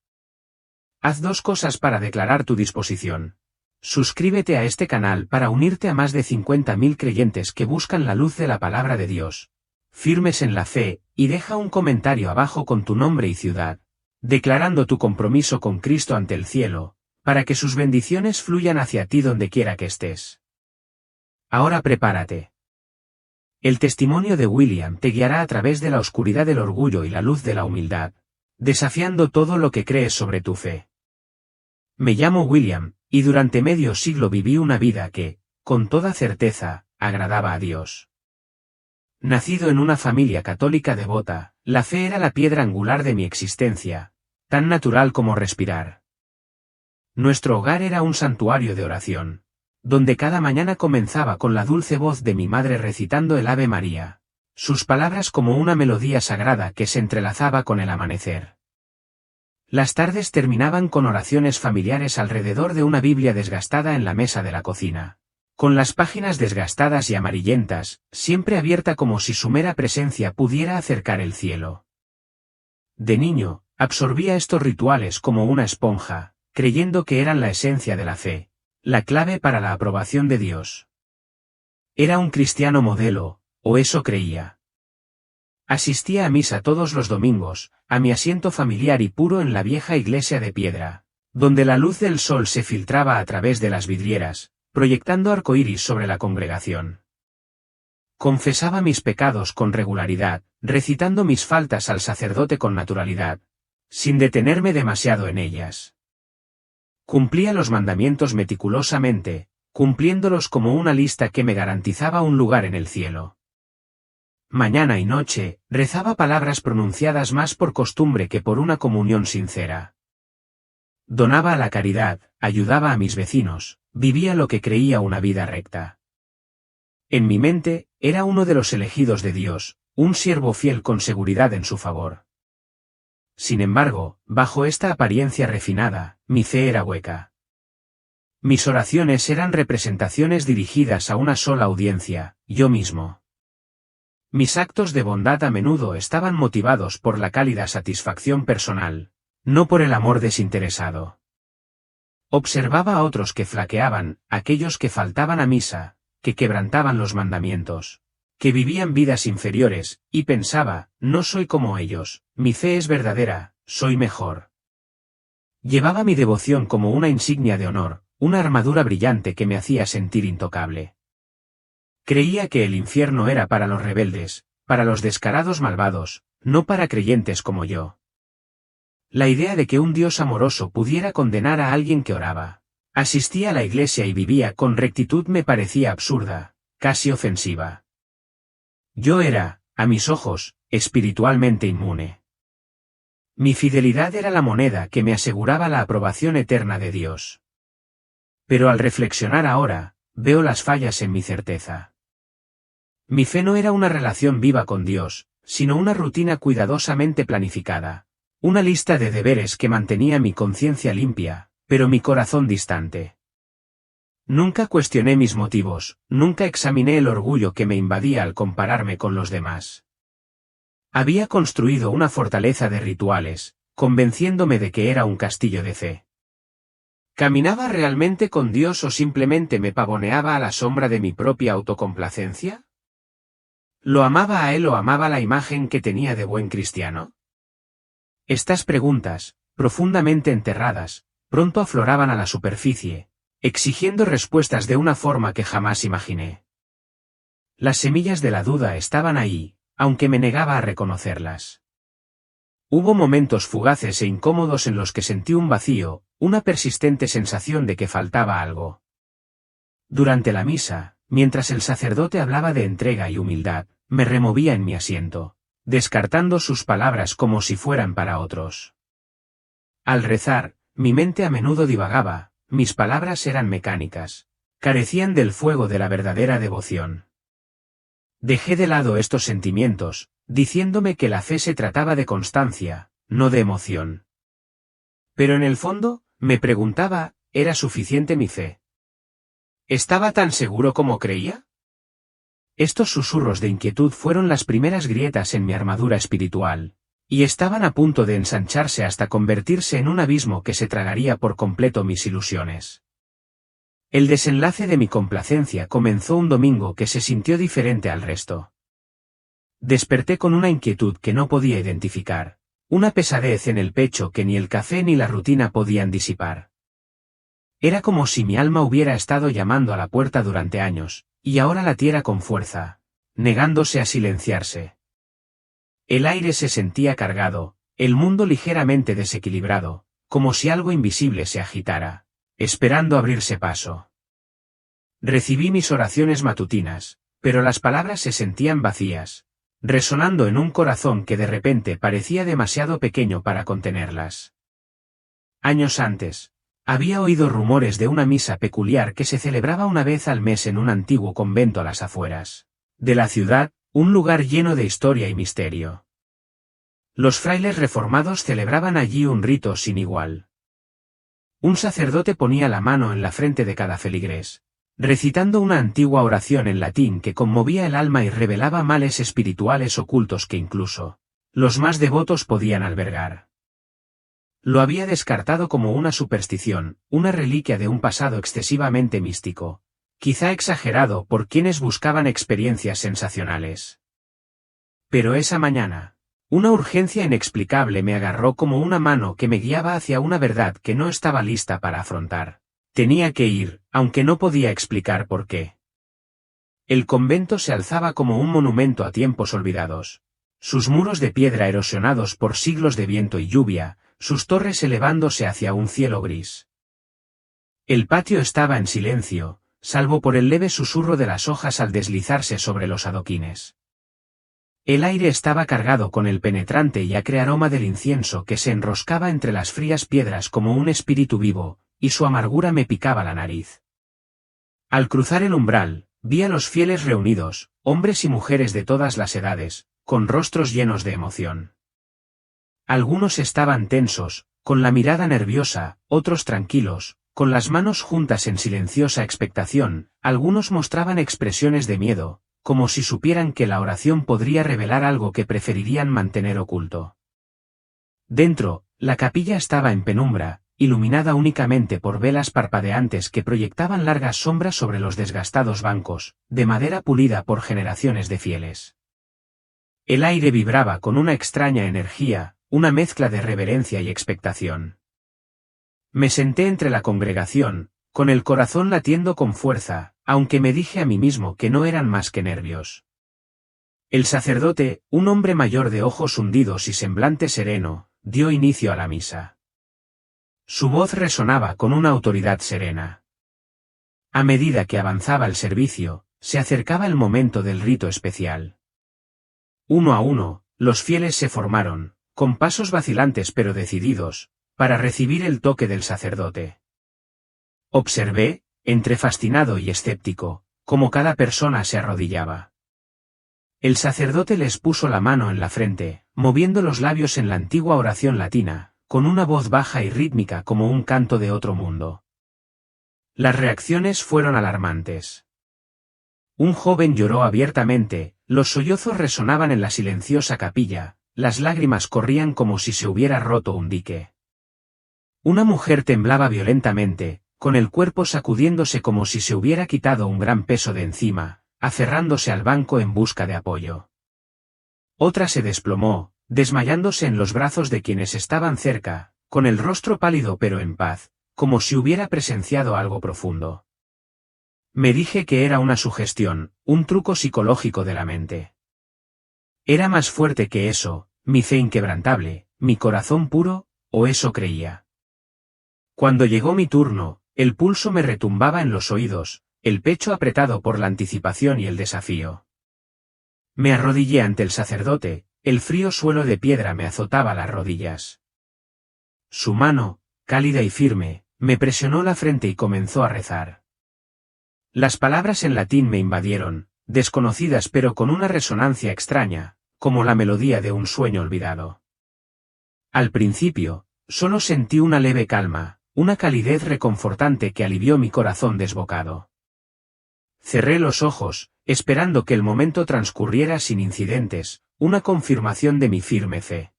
Haz 2 cosas para declarar tu disposición. Suscríbete a este canal para unirte a más de 50.000 creyentes que buscan la luz de la palabra de Dios, firmes en la fe, y deja un comentario abajo con tu nombre y ciudad, declarando tu compromiso con Cristo ante el cielo, para que sus bendiciones fluyan hacia ti donde quiera que estés. Ahora prepárate. El testimonio de William te guiará a través de la oscuridad del orgullo y la luz de la humildad, desafiando todo lo que crees sobre tu fe. Me llamo William, y durante medio siglo viví una vida que, con toda certeza, agradaba a Dios. Nacido en una familia católica devota, la fe era la piedra angular de mi existencia, tan natural como respirar. Nuestro hogar era un santuario de oración, donde cada mañana comenzaba con la dulce voz de mi madre recitando el Ave María, sus palabras como una melodía sagrada que se entrelazaba con el amanecer. Las tardes terminaban con oraciones familiares alrededor de una Biblia desgastada en la mesa de la cocina, con las páginas desgastadas y amarillentas, siempre abierta como si su mera presencia pudiera acercar el cielo. De niño, absorbía estos rituales como una esponja, creyendo que eran la esencia de la fe, la clave para la aprobación de Dios. Era un cristiano modelo, o eso creía. Asistía a misa todos los domingos, a mi asiento familiar y puro en la vieja iglesia de piedra, donde la luz del sol se filtraba a través de las vidrieras, proyectando arcoíris sobre la congregación. Confesaba mis pecados con regularidad, recitando mis faltas al sacerdote con naturalidad, sin detenerme demasiado en ellas. Cumplía los mandamientos meticulosamente, cumpliéndolos como una lista que me garantizaba un lugar en el cielo. Mañana y noche, rezaba palabras pronunciadas más por costumbre que por una comunión sincera. Donaba a la caridad, ayudaba a mis vecinos, vivía lo que creía una vida recta. En mi mente, era uno de los elegidos de Dios, un siervo fiel con seguridad en su favor. Sin embargo, bajo esta apariencia refinada, mi fe era hueca. Mis oraciones eran representaciones dirigidas a una sola audiencia, yo mismo. Mis actos de bondad a menudo estaban motivados por la cálida satisfacción personal, no por el amor desinteresado. Observaba a otros que flaqueaban, aquellos que faltaban a misa, que quebrantaban los mandamientos, que vivían vidas inferiores, y pensaba, no soy como ellos, mi fe es verdadera, soy mejor. Llevaba mi devoción como una insignia de honor, una armadura brillante que me hacía sentir intocable. Creía que el infierno era para los rebeldes, para los descarados malvados, no para creyentes como yo. La idea de que un Dios amoroso pudiera condenar a alguien que oraba, asistía a la iglesia y vivía con rectitud me parecía absurda, casi ofensiva. Yo era, a mis ojos, espiritualmente inmune. Mi fidelidad era la moneda que me aseguraba la aprobación eterna de Dios. Pero al reflexionar ahora, veo las fallas en mi certeza. Mi fe no era una relación viva con Dios, sino una rutina cuidadosamente planificada, una lista de deberes que mantenía mi conciencia limpia, pero mi corazón distante. Nunca cuestioné mis motivos, nunca examiné el orgullo que me invadía al compararme con los demás. Había construido una fortaleza de rituales, convenciéndome de que era un castillo de fe. ¿Caminaba realmente con Dios o simplemente me pavoneaba a la sombra de mi propia autocomplacencia? ¿Lo amaba a él o amaba la imagen que tenía de buen cristiano? Estas preguntas, profundamente enterradas, pronto afloraban a la superficie, exigiendo respuestas de una forma que jamás imaginé. Las semillas de la duda estaban ahí, aunque me negaba a reconocerlas. Hubo momentos fugaces e incómodos en los que sentí un vacío, una persistente sensación de que faltaba algo. Durante la misa, mientras el sacerdote hablaba de entrega y humildad, me removía en mi asiento, descartando sus palabras como si fueran para otros. Al rezar, mi mente a menudo divagaba, mis palabras eran mecánicas, carecían del fuego de la verdadera devoción. Dejé de lado estos sentimientos, diciéndome que la fe se trataba de constancia, no de emoción. Pero en el fondo, me preguntaba, ¿era suficiente mi fe? ¿Estaba tan seguro como creía? Estos susurros de inquietud fueron las primeras grietas en mi armadura espiritual, y estaban a punto de ensancharse hasta convertirse en un abismo que se tragaría por completo mis ilusiones. El desenlace de mi complacencia comenzó un domingo que se sintió diferente al resto. Desperté con una inquietud que no podía identificar, una pesadez en el pecho que ni el café ni la rutina podían disipar. Era como si mi alma hubiera estado llamando a la puerta durante años, y ahora latiera con fuerza, negándose a silenciarse. El aire se sentía cargado, el mundo ligeramente desequilibrado, como si algo invisible se agitara, esperando abrirse paso. Recibí mis oraciones matutinas, pero las palabras se sentían vacías, resonando en un corazón que de repente parecía demasiado pequeño para contenerlas. Años antes, había oído rumores de una misa peculiar que se celebraba una vez al mes en un antiguo convento a las afueras de la ciudad, un lugar lleno de historia y misterio. Los frailes reformados celebraban allí un rito sin igual. Un sacerdote ponía la mano en la frente de cada feligrés, recitando una antigua oración en latín que conmovía el alma y revelaba males espirituales ocultos que incluso los más devotos podían albergar. Lo había descartado como una superstición, una reliquia de un pasado excesivamente místico, quizá exagerado por quienes buscaban experiencias sensacionales. Pero esa mañana, una urgencia inexplicable me agarró como una mano que me guiaba hacia una verdad que no estaba lista para afrontar. Tenía que ir, aunque no podía explicar por qué. El convento se alzaba como un monumento a tiempos olvidados, sus muros de piedra erosionados por siglos de viento y lluvia, sus torres elevándose hacia un cielo gris. El patio estaba en silencio, salvo por el leve susurro de las hojas al deslizarse sobre los adoquines. El aire estaba cargado con el penetrante y acre aroma del incienso que se enroscaba entre las frías piedras como un espíritu vivo, y su amargura me picaba la nariz. Al cruzar el umbral, vi a los fieles reunidos, hombres y mujeres de todas las edades, con rostros llenos de emoción. Algunos estaban tensos, con la mirada nerviosa, otros tranquilos, con las manos juntas en silenciosa expectación, algunos mostraban expresiones de miedo, como si supieran que la oración podría revelar algo que preferirían mantener oculto. Dentro, la capilla estaba en penumbra, iluminada únicamente por velas parpadeantes que proyectaban largas sombras sobre los desgastados bancos, de madera pulida por generaciones de fieles. El aire vibraba con una extraña energía, una mezcla de reverencia y expectación. Me senté entre la congregación, con el corazón latiendo con fuerza, aunque me dije a mí mismo que no eran más que nervios. El sacerdote, un hombre mayor de ojos hundidos y semblante sereno, dio inicio a la misa. Su voz resonaba con una autoridad serena. A medida que avanzaba el servicio, se acercaba el momento del rito especial. Uno a uno, los fieles se formaron, con pasos vacilantes pero decididos, para recibir el toque del sacerdote. Observé, entre fascinado y escéptico, cómo cada persona se arrodillaba. El sacerdote les puso la mano en la frente, moviendo los labios en la antigua oración latina, con una voz baja y rítmica como un canto de otro mundo. Las reacciones fueron alarmantes. Un joven lloró abiertamente, los sollozos resonaban en la silenciosa capilla, las lágrimas corrían como si se hubiera roto un dique. Una mujer temblaba violentamente, con el cuerpo sacudiéndose como si se hubiera quitado un gran peso de encima, aferrándose al banco en busca de apoyo. Otra se desplomó, desmayándose en los brazos de quienes estaban cerca, con el rostro pálido pero en paz, como si hubiera presenciado algo profundo. Me dije que era una sugestión, un truco psicológico de la mente. Era más fuerte que eso, mi fe inquebrantable, mi corazón puro, o eso creía. Cuando llegó mi turno, el pulso me retumbaba en los oídos, el pecho apretado por la anticipación y el desafío. Me arrodillé ante el sacerdote, el frío suelo de piedra me azotaba las rodillas. Su mano, cálida y firme, me presionó la frente y comenzó a rezar. Las palabras en latín me invadieron, desconocidas pero con una resonancia extraña, como la melodía de un sueño olvidado. Al principio, solo sentí una leve calma, una calidez reconfortante que alivió mi corazón desbocado. Cerré los ojos, esperando que el momento transcurriera sin incidentes, una confirmación de mi firme fe.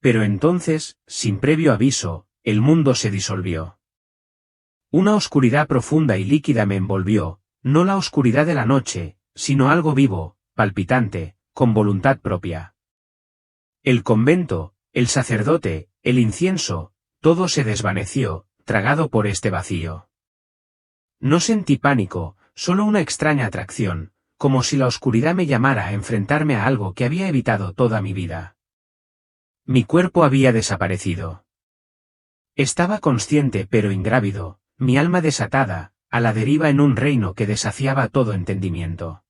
Pero entonces, sin previo aviso, el mundo se disolvió. Una oscuridad profunda y líquida me envolvió, no la oscuridad de la noche, sino algo vivo, palpitante, con voluntad propia. El convento, el sacerdote, el incienso, todo se desvaneció, tragado por este vacío. No sentí pánico, solo una extraña atracción, como si la oscuridad me llamara a enfrentarme a algo que había evitado toda mi vida. Mi cuerpo había desaparecido. Estaba consciente pero ingrávido, mi alma desatada, a la deriva en un reino que desafiaba todo entendimiento.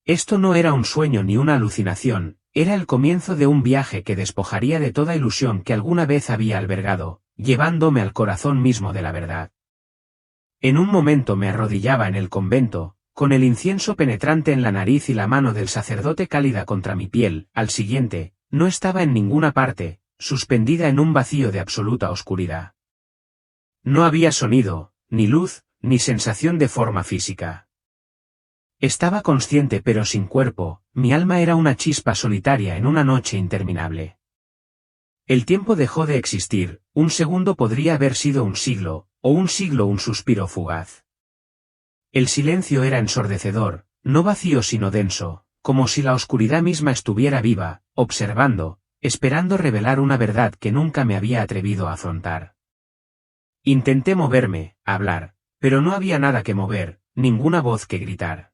Esto no era un sueño ni una alucinación, era el comienzo de un viaje que despojaría de toda ilusión que alguna vez había albergado, llevándome al corazón mismo de la verdad. En un momento me arrodillaba en el convento, con el incienso penetrante en la nariz y la mano del sacerdote cálida contra mi piel, al siguiente, no estaba en ninguna parte, suspendida en un vacío de absoluta oscuridad. No había sonido, ni luz, ni sensación de forma física. Estaba consciente pero sin cuerpo, mi alma era una chispa solitaria en una noche interminable. El tiempo dejó de existir, un segundo podría haber sido un siglo, o un siglo un suspiro fugaz. El silencio era ensordecedor, no vacío sino denso, como si la oscuridad misma estuviera viva, observando, esperando revelar una verdad que nunca me había atrevido a afrontar. Intenté moverme, hablar, pero no había nada que mover, ninguna voz que gritar.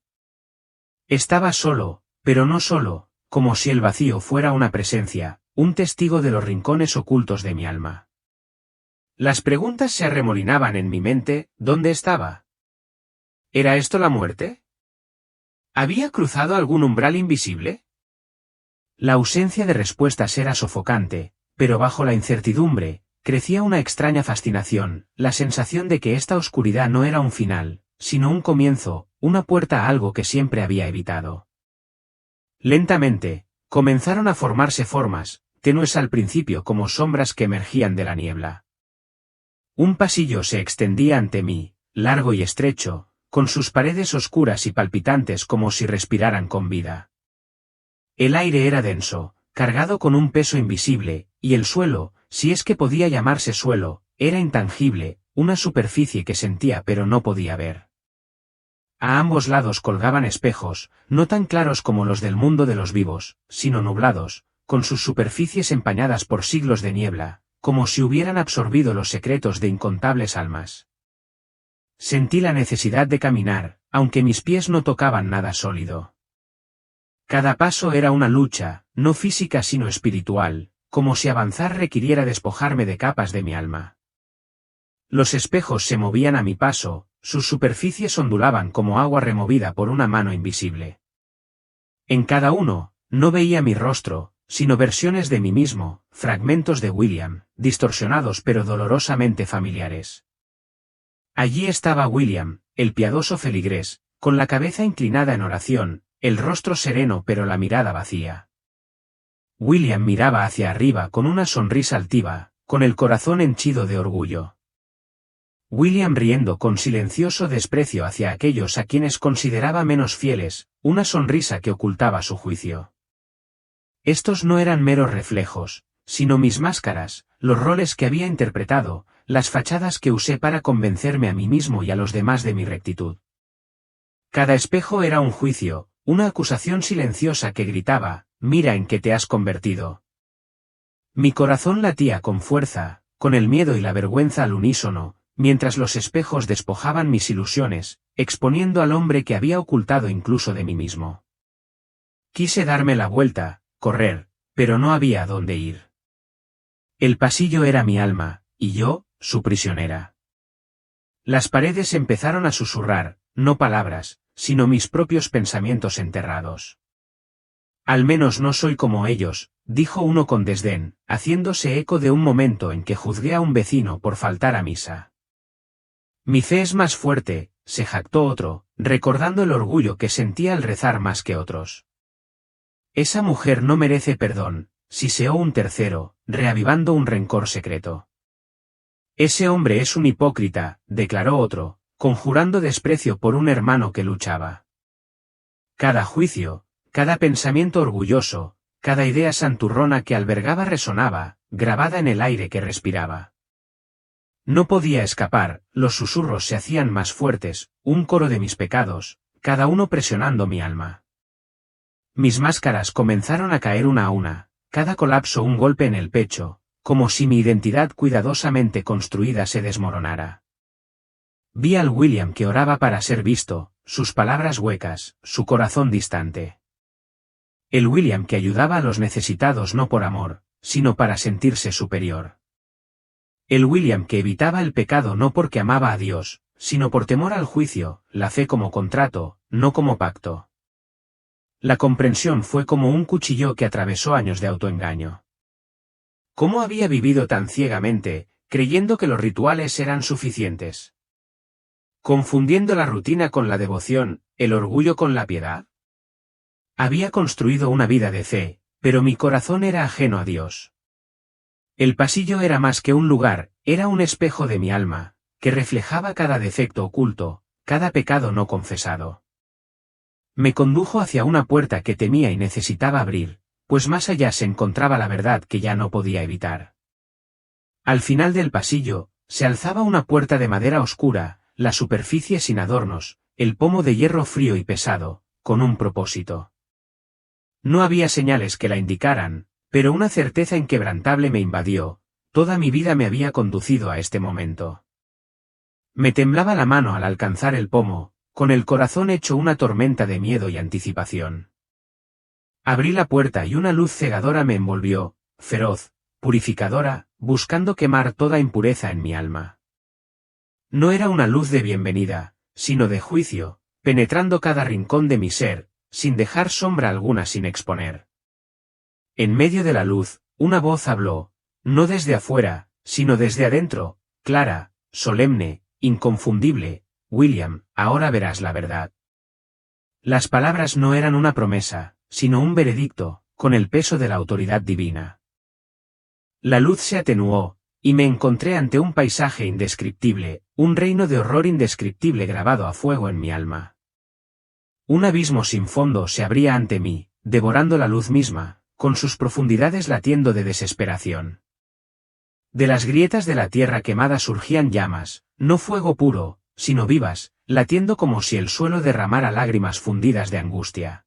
Estaba solo, pero no solo, como si el vacío fuera una presencia, un testigo de los rincones ocultos de mi alma. Las preguntas se arremolinaban en mi mente, ¿dónde estaba? ¿Era esto la muerte? ¿Había cruzado algún umbral invisible? La ausencia de respuestas era sofocante, pero bajo la incertidumbre, crecía una extraña fascinación, la sensación de que esta oscuridad no era un final, sino un comienzo, una puerta a algo que siempre había evitado. Lentamente, comenzaron a formarse formas, tenues al principio como sombras que emergían de la niebla. Un pasillo se extendía ante mí, largo y estrecho, con sus paredes oscuras y palpitantes como si respiraran con vida. El aire era denso, cargado con un peso invisible, y el suelo, si es que podía llamarse suelo, era intangible, una superficie que sentía pero no podía ver. A ambos lados colgaban espejos, no tan claros como los del mundo de los vivos, sino nublados, con sus superficies empañadas por siglos de niebla, como si hubieran absorbido los secretos de incontables almas. Sentí la necesidad de caminar, aunque mis pies no tocaban nada sólido. Cada paso era una lucha, no física sino espiritual, como si avanzar requiriera despojarme de capas de mi alma. Los espejos se movían a mi paso, sus superficies ondulaban como agua removida por una mano invisible. En cada uno, no veía mi rostro, sino versiones de mí mismo, fragmentos de William, distorsionados pero dolorosamente familiares. Allí estaba William, el piadoso feligrés, con la cabeza inclinada en oración, el rostro sereno pero la mirada vacía. William miraba hacia arriba con una sonrisa altiva, con el corazón henchido de orgullo. William riendo con silencioso desprecio hacia aquellos a quienes consideraba menos fieles, una sonrisa que ocultaba su juicio. Estos no eran meros reflejos, sino mis máscaras, los roles que había interpretado, las fachadas que usé para convencerme a mí mismo y a los demás de mi rectitud. Cada espejo era un juicio, una acusación silenciosa que gritaba, mira en qué te has convertido. Mi corazón latía con fuerza, con el miedo y la vergüenza al unísono, mientras los espejos despojaban mis ilusiones, exponiendo al hombre que había ocultado incluso de mí mismo. Quise darme la vuelta, correr, pero no había a dónde ir. El pasillo era mi alma, y yo, su prisionera. Las paredes empezaron a susurrar, no palabras, sino mis propios pensamientos enterrados. Al menos no soy como ellos, dijo uno con desdén, haciéndose eco de un momento en que juzgué a un vecino por faltar a misa. Mi fe es más fuerte, se jactó otro, recordando el orgullo que sentía al rezar más que otros. Esa mujer no merece perdón, siseó un tercero, reavivando un rencor secreto. Ese hombre es un hipócrita, declaró otro, conjurando desprecio por un hermano que luchaba. Cada juicio, cada pensamiento orgulloso, cada idea santurrona que albergaba resonaba, grabada en el aire que respiraba. No podía escapar, los susurros se hacían más fuertes, un coro de mis pecados, cada uno presionando mi alma. Mis máscaras comenzaron a caer una a una, cada colapso un golpe en el pecho, como si mi identidad cuidadosamente construida se desmoronara. Vi al William que oraba para ser visto, sus palabras huecas, su corazón distante. El William que ayudaba a los necesitados no por amor, sino para sentirse superior. El William que evitaba el pecado no porque amaba a Dios, sino por temor al juicio, la fe como contrato, no como pacto. La comprensión fue como un cuchillo que atravesó años de autoengaño. ¿Cómo había vivido tan ciegamente, creyendo que los rituales eran suficientes? Confundiendo la rutina con la devoción, el orgullo con la piedad. Había construido una vida de fe, pero mi corazón era ajeno a Dios. El pasillo era más que un lugar, era un espejo de mi alma, que reflejaba cada defecto oculto, cada pecado no confesado. Me condujo hacia una puerta que temía y necesitaba abrir, pues más allá se encontraba la verdad que ya no podía evitar. Al final del pasillo, se alzaba una puerta de madera oscura, la superficie sin adornos, el pomo de hierro frío y pesado, con un propósito. No había señales que la indicaran, pero una certeza inquebrantable me invadió, toda mi vida me había conducido a este momento. Me temblaba la mano al alcanzar el pomo, con el corazón hecho una tormenta de miedo y anticipación. Abrí la puerta y una luz cegadora me envolvió, feroz, purificadora, buscando quemar toda impureza en mi alma. No era una luz de bienvenida, sino de juicio, penetrando cada rincón de mi ser, sin dejar sombra alguna sin exponer. En medio de la luz, una voz habló, no desde afuera, sino desde adentro, clara, solemne, inconfundible: William, ahora verás la verdad. Las palabras no eran una promesa, sino un veredicto, con el peso de la autoridad divina. La luz se atenuó, y me encontré ante un paisaje indescriptible, un reino de horror indescriptible grabado a fuego en mi alma. Un abismo sin fondo se abría ante mí, devorando la luz misma, con sus profundidades latiendo de desesperación. De las grietas de la tierra quemada surgían llamas, no fuego puro, sino vivas, latiendo como si el suelo derramara lágrimas fundidas de angustia.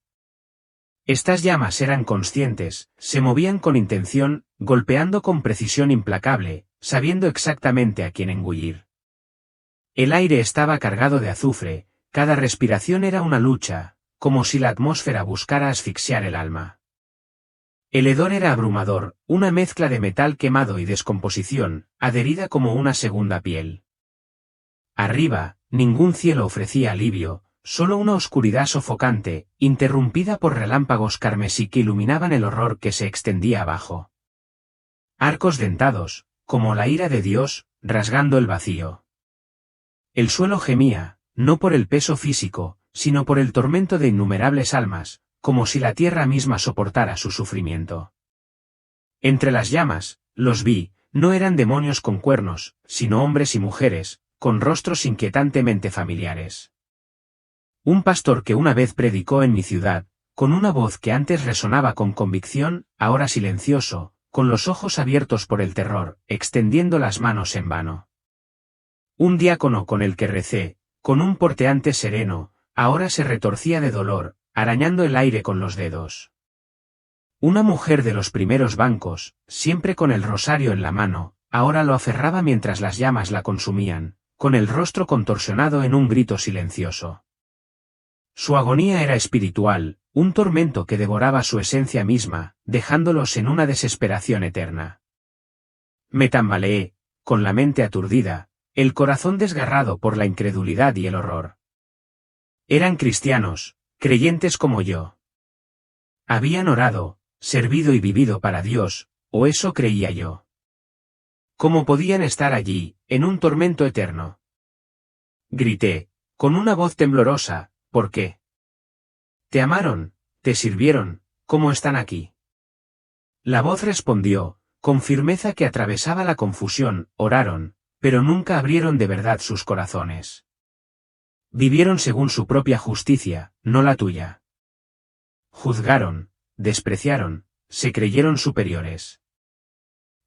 Estas llamas eran conscientes, se movían con intención, golpeando con precisión implacable, sabiendo exactamente a quién engullir. El aire estaba cargado de azufre, cada respiración era una lucha, como si la atmósfera buscara asfixiar el alma. El hedor era abrumador, una mezcla de metal quemado y descomposición, adherida como una segunda piel. Arriba, ningún cielo ofrecía alivio, solo una oscuridad sofocante, interrumpida por relámpagos carmesí que iluminaban el horror que se extendía abajo. Arcos dentados, como la ira de Dios, rasgando el vacío. El suelo gemía, no por el peso físico, sino por el tormento de innumerables almas, como si la tierra misma soportara su sufrimiento. Entre las llamas, los vi, no eran demonios con cuernos, sino hombres y mujeres, con rostros inquietantemente familiares. Un pastor que una vez predicó en mi ciudad, con una voz que antes resonaba con convicción, ahora silencioso, con los ojos abiertos por el terror, extendiendo las manos en vano. Un diácono con el que recé, con un porte antes sereno, ahora se retorcía de dolor, arañando el aire con los dedos. Una mujer de los primeros bancos, siempre con el rosario en la mano, ahora lo aferraba mientras las llamas la consumían, con el rostro contorsionado en un grito silencioso. Su agonía era espiritual, un tormento que devoraba su esencia misma, dejándolos en una desesperación eterna. Me tambaleé, con la mente aturdida, el corazón desgarrado por la incredulidad y el horror. Eran cristianos, creyentes como yo. Habían orado, servido y vivido para Dios, o eso creía yo. ¿Cómo podían estar allí, en un tormento eterno? Grité, con una voz temblorosa, ¿por qué? Te amaron, te sirvieron, ¿cómo están aquí? La voz respondió, con firmeza que atravesaba la confusión, oraron, pero nunca abrieron de verdad sus corazones. Vivieron según su propia justicia, no la tuya. Juzgaron, despreciaron, se creyeron superiores.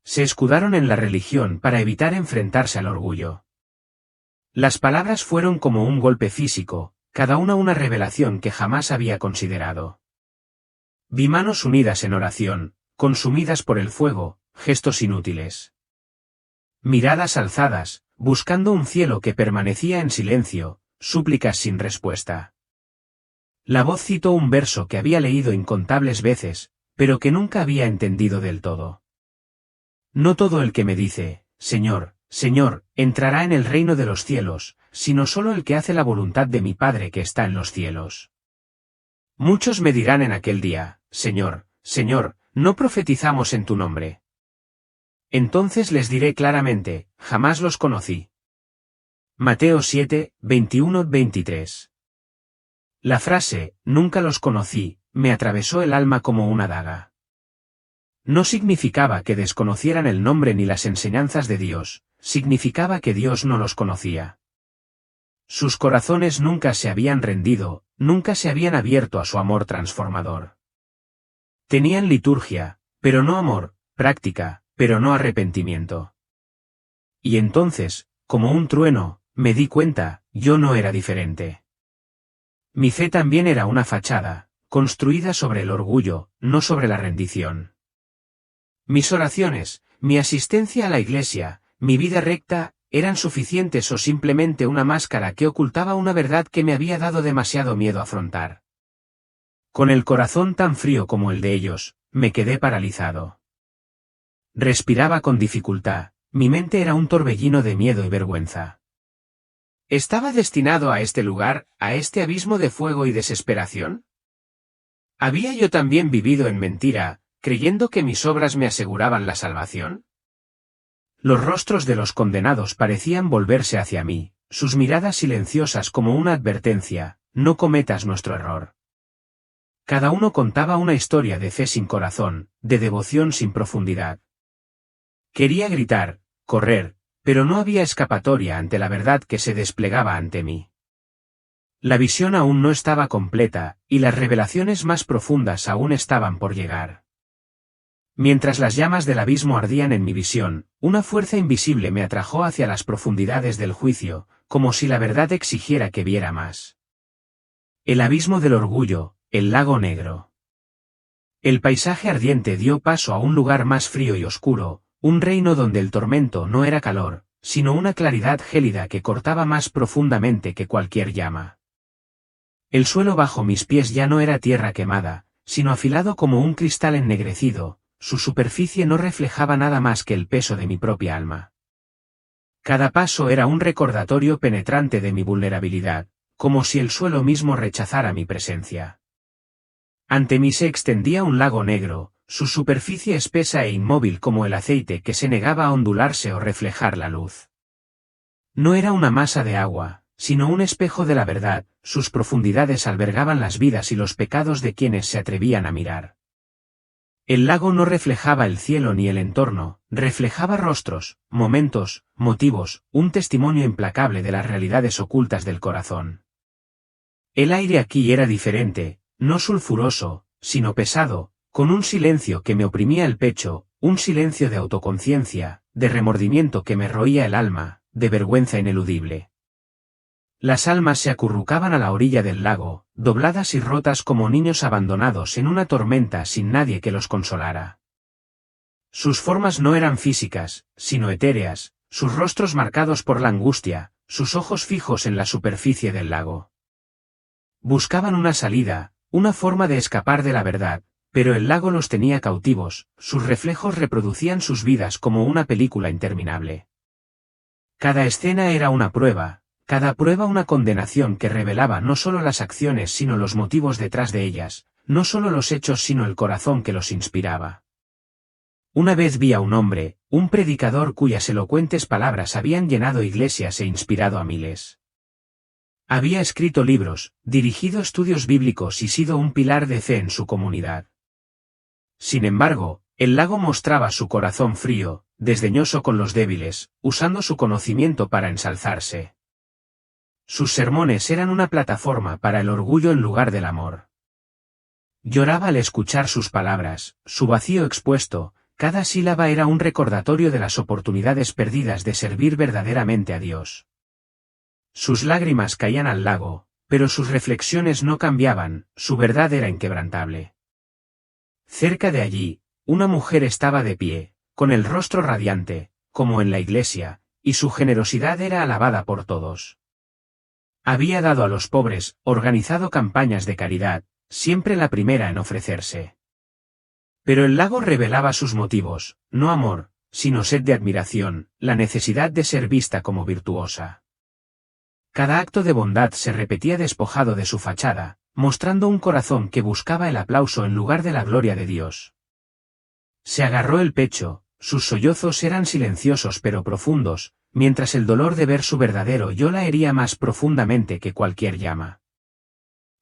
Se escudaron en la religión para evitar enfrentarse al orgullo. Las palabras fueron como un golpe físico, cada una revelación que jamás había considerado. Vi manos unidas en oración, consumidas por el fuego, gestos inútiles. Miradas alzadas, buscando un cielo que permanecía en silencio, súplicas sin respuesta. La voz citó un verso que había leído incontables veces, pero que nunca había entendido del todo. No todo el que me dice, Señor, Señor, entrará en el reino de los cielos, sino solo el que hace la voluntad de mi Padre que está en los cielos. Muchos me dirán en aquel día, Señor, Señor, no profetizamos en tu nombre. Entonces les diré claramente, jamás los conocí. Mateo 7, 21-23. La frase, nunca los conocí, me atravesó el alma como una daga. No significaba que desconocieran el nombre ni las enseñanzas de Dios, significaba que Dios no los conocía. Sus corazones nunca se habían rendido, nunca se habían abierto a su amor transformador. Tenían liturgia, pero no amor, práctica, pero no arrepentimiento. Y entonces, como un trueno, me di cuenta, yo no era diferente. Mi fe también era una fachada, construida sobre el orgullo, no sobre la rendición. Mis oraciones, mi asistencia a la iglesia, mi vida recta, eran suficientes o simplemente una máscara que ocultaba una verdad que me había dado demasiado miedo afrontar. Con el corazón tan frío como el de ellos, me quedé paralizado. Respiraba con dificultad, mi mente era un torbellino de miedo y vergüenza. ¿Estaba destinado a este lugar, a este abismo de fuego y desesperación? ¿Había yo también vivido en mentira, creyendo que mis obras me aseguraban la salvación? Los rostros de los condenados parecían volverse hacia mí, sus miradas silenciosas como una advertencia, no cometas nuestro error. Cada uno contaba una historia de fe sin corazón, de devoción sin profundidad. Quería gritar, correr, pero no había escapatoria ante la verdad que se desplegaba ante mí. La visión aún no estaba completa, y las revelaciones más profundas aún estaban por llegar. Mientras las llamas del abismo ardían en mi visión, una fuerza invisible me atrajo hacia las profundidades del juicio, como si la verdad exigiera que viera más. El abismo del orgullo, el lago negro. El paisaje ardiente dio paso a un lugar más frío y oscuro, un reino donde el tormento no era calor, sino una claridad gélida que cortaba más profundamente que cualquier llama. El suelo bajo mis pies ya no era tierra quemada, sino afilado como un cristal ennegrecido. Su superficie no reflejaba nada más que el peso de mi propia alma. Cada paso era un recordatorio penetrante de mi vulnerabilidad, como si el suelo mismo rechazara mi presencia. Ante mí se extendía un lago negro, su superficie espesa e inmóvil como el aceite que se negaba a ondularse o reflejar la luz. No era una masa de agua, sino un espejo de la verdad, sus profundidades albergaban las vidas y los pecados de quienes se atrevían a mirar. El lago no reflejaba el cielo ni el entorno, reflejaba rostros, momentos, motivos, un testimonio implacable de las realidades ocultas del corazón. El aire aquí era diferente, no sulfuroso, sino pesado, con un silencio que me oprimía el pecho, un silencio de autoconciencia, de remordimiento que me roía el alma, de vergüenza ineludible. Las almas se acurrucaban a la orilla del lago, dobladas y rotas como niños abandonados en una tormenta sin nadie que los consolara. Sus formas no eran físicas, sino etéreas, sus rostros marcados por la angustia, sus ojos fijos en la superficie del lago. Buscaban una salida, una forma de escapar de la verdad, pero el lago los tenía cautivos, sus reflejos reproducían sus vidas como una película interminable. Cada escena era una prueba, cada prueba una condenación que revelaba no solo las acciones sino los motivos detrás de ellas, no solo los hechos sino el corazón que los inspiraba. Una vez vi a un hombre, un predicador cuyas elocuentes palabras habían llenado iglesias e inspirado a miles. Había escrito libros, dirigido estudios bíblicos y sido un pilar de fe en su comunidad. Sin embargo, el lago mostraba su corazón frío, desdeñoso con los débiles, usando su conocimiento para ensalzarse. Sus sermones eran una plataforma para el orgullo en lugar del amor. Lloraba al escuchar sus palabras, su vacío expuesto, cada sílaba era un recordatorio de las oportunidades perdidas de servir verdaderamente a Dios. Sus lágrimas caían al lago, pero sus reflexiones no cambiaban, su verdad era inquebrantable. Cerca de allí, una mujer estaba de pie, con el rostro radiante, como en la iglesia, y su generosidad era alabada por todos. Había dado a los pobres, organizado campañas de caridad, siempre la primera en ofrecerse. Pero el lago revelaba sus motivos, no amor, sino sed de admiración, la necesidad de ser vista como virtuosa. Cada acto de bondad se repetía despojado de su fachada, mostrando un corazón que buscaba el aplauso en lugar de la gloria de Dios. Se agarró el pecho, sus sollozos eran silenciosos pero profundos, mientras el dolor de ver su verdadero yo la hería más profundamente que cualquier llama.